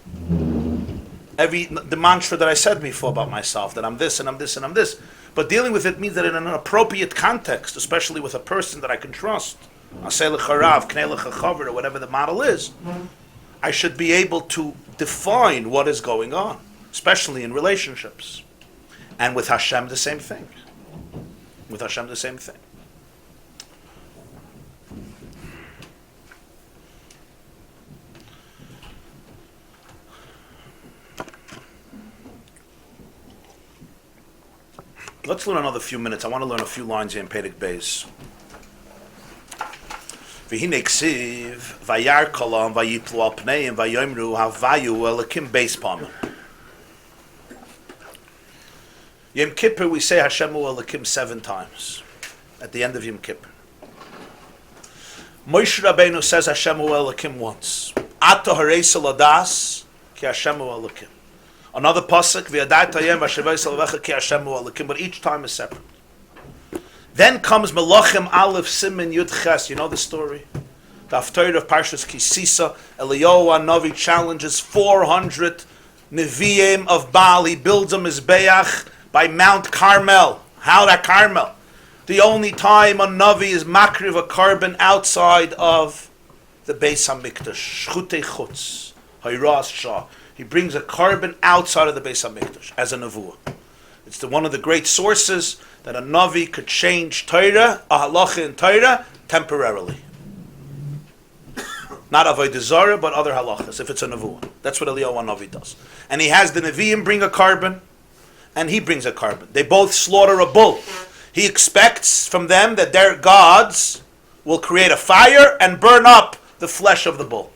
The mantra that I said before about myself, that I'm this and I'm this and I'm this. But dealing with it means that in an appropriate context, especially with a person that I can trust, or whatever the model is, I should be able to define what is going on, especially in relationships. And with Hashem, the same thing. With Hashem, the same thing. Let's learn another few minutes. I want to learn a few lines here in Perek Beis. V'hinei ksiv, vayar kolam, vayiplu al pneim, vayomru havayu elakim beis pamim. Yom Kippur, we say Hashem elakim 7 times at the end of Yom Kippur. Moshe Rabbeinu says Hashem elakim once. Ata hareisa ladas ki Hashem elakim. Another pasuk, v'yadaytayem v'shavayis alvecha ki Hashem elakim, but each time is separate. Then comes Melachim Aleph Siman Yud Ches. You know the story? The Haftarah of Parshas Kisisa. Eliyahu HaNavi challenges 400 Nevi'im of Baal. He builds a Mizbeach by Mount Carmel. How that Carmel? The only time a Navi is makriv a carbon outside of the Beis HaMikdash. Shchutei Chutz. Hayras Shah. He brings a carbon outside of the Beis HaMikdash as a Nevuah. It's one of the great sources that a Navi could change Torah, a halacha in Torah, temporarily. Not Avodah Zarah, but other halachas, if it's a Nevuah. That's what Eliyahu HaNavi does. And he has the Nevi'im bring a carbon, and he brings a carbon. They both slaughter a bull. He expects from them that their gods will create a fire and burn up the flesh of the bull.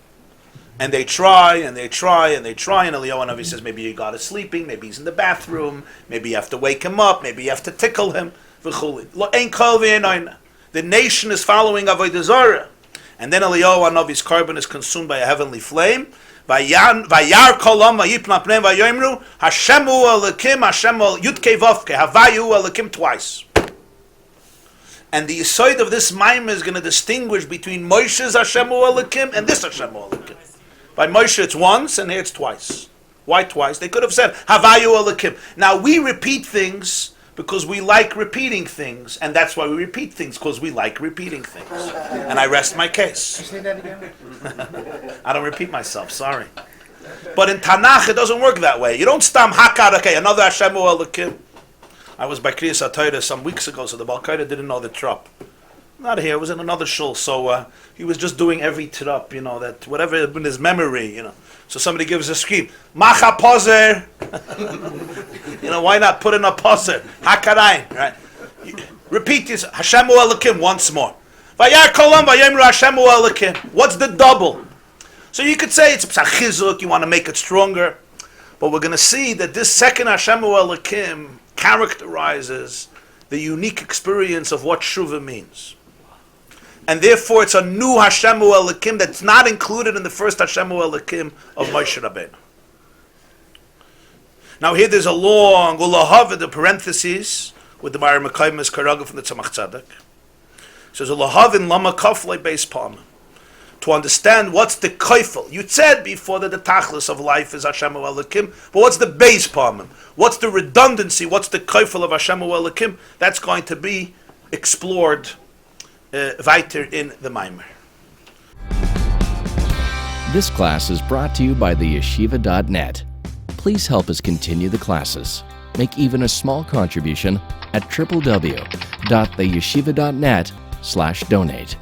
And they try, and they try, and they try, and Eliyahu HaNavi says, maybe your God is sleeping, maybe he's in the bathroom, maybe you have to wake him up, maybe you have to tickle him. The nation is following Avodah Zarah. And then Eliyahu HaNavi's carbon is consumed by a heavenly flame. Vayar kolam vayipna pneim vayoimru Hashemu Elokim, Hashemu Yudkei Vavkei, Havayu Elokim twice. And the side of this Maamer is going to distinguish between Moshe's Hashemu Elokim and this Hashemu Elokim. By Moshe it's once, and here it's twice. Why twice? They could have said, Havayu Elokim. Now we repeat things because we like repeating things, and that's why we repeat things, because we like repeating things. And I rest my case. Say that again? I don't repeat myself, sorry. But in Tanakh, it doesn't work that way. You don't stam hakar, okay, another Hashemu Elokim. I was by Kriyas HaTorah some weeks ago, so the Balkaida didn't know the trop. Not here, it was in another shul, so he was just doing every trop, that whatever in his memory, So somebody gives a scream, Macha Pozer! Why not put in a Pozer? Hakarain, right? Repeat this, Hashemu Elokim once more. Vayar kolam vayemru Hashemu Elokim. What's the double? So you could say it's psachizuk, you want to make it stronger, but we're going to see that this second Hashemu Elokim characterizes the unique experience of what Shuvah means. And therefore it's a new Hashemu Elokim that's not included in the first Hashemu Elokim of Moshe Rabbeinu. Now here there's a long ulahav, the parentheses, with the Maamer Mekayim Karaga from the Tzemach Tzedek. It says ulahav in lama kaflei beis pamim. To understand what's the kaifel. You said before that the tachlis of life is Hashemu Elokim, but what's the beis pamim? What's the redundancy? What's the kaifel of Hashemu Elokim? That's going to be explored weiter in the Maamer. This class is brought to you by the yeshiva.net. Please help us continue the classes. Make even a small contribution at www.theyeshiva.net/donate.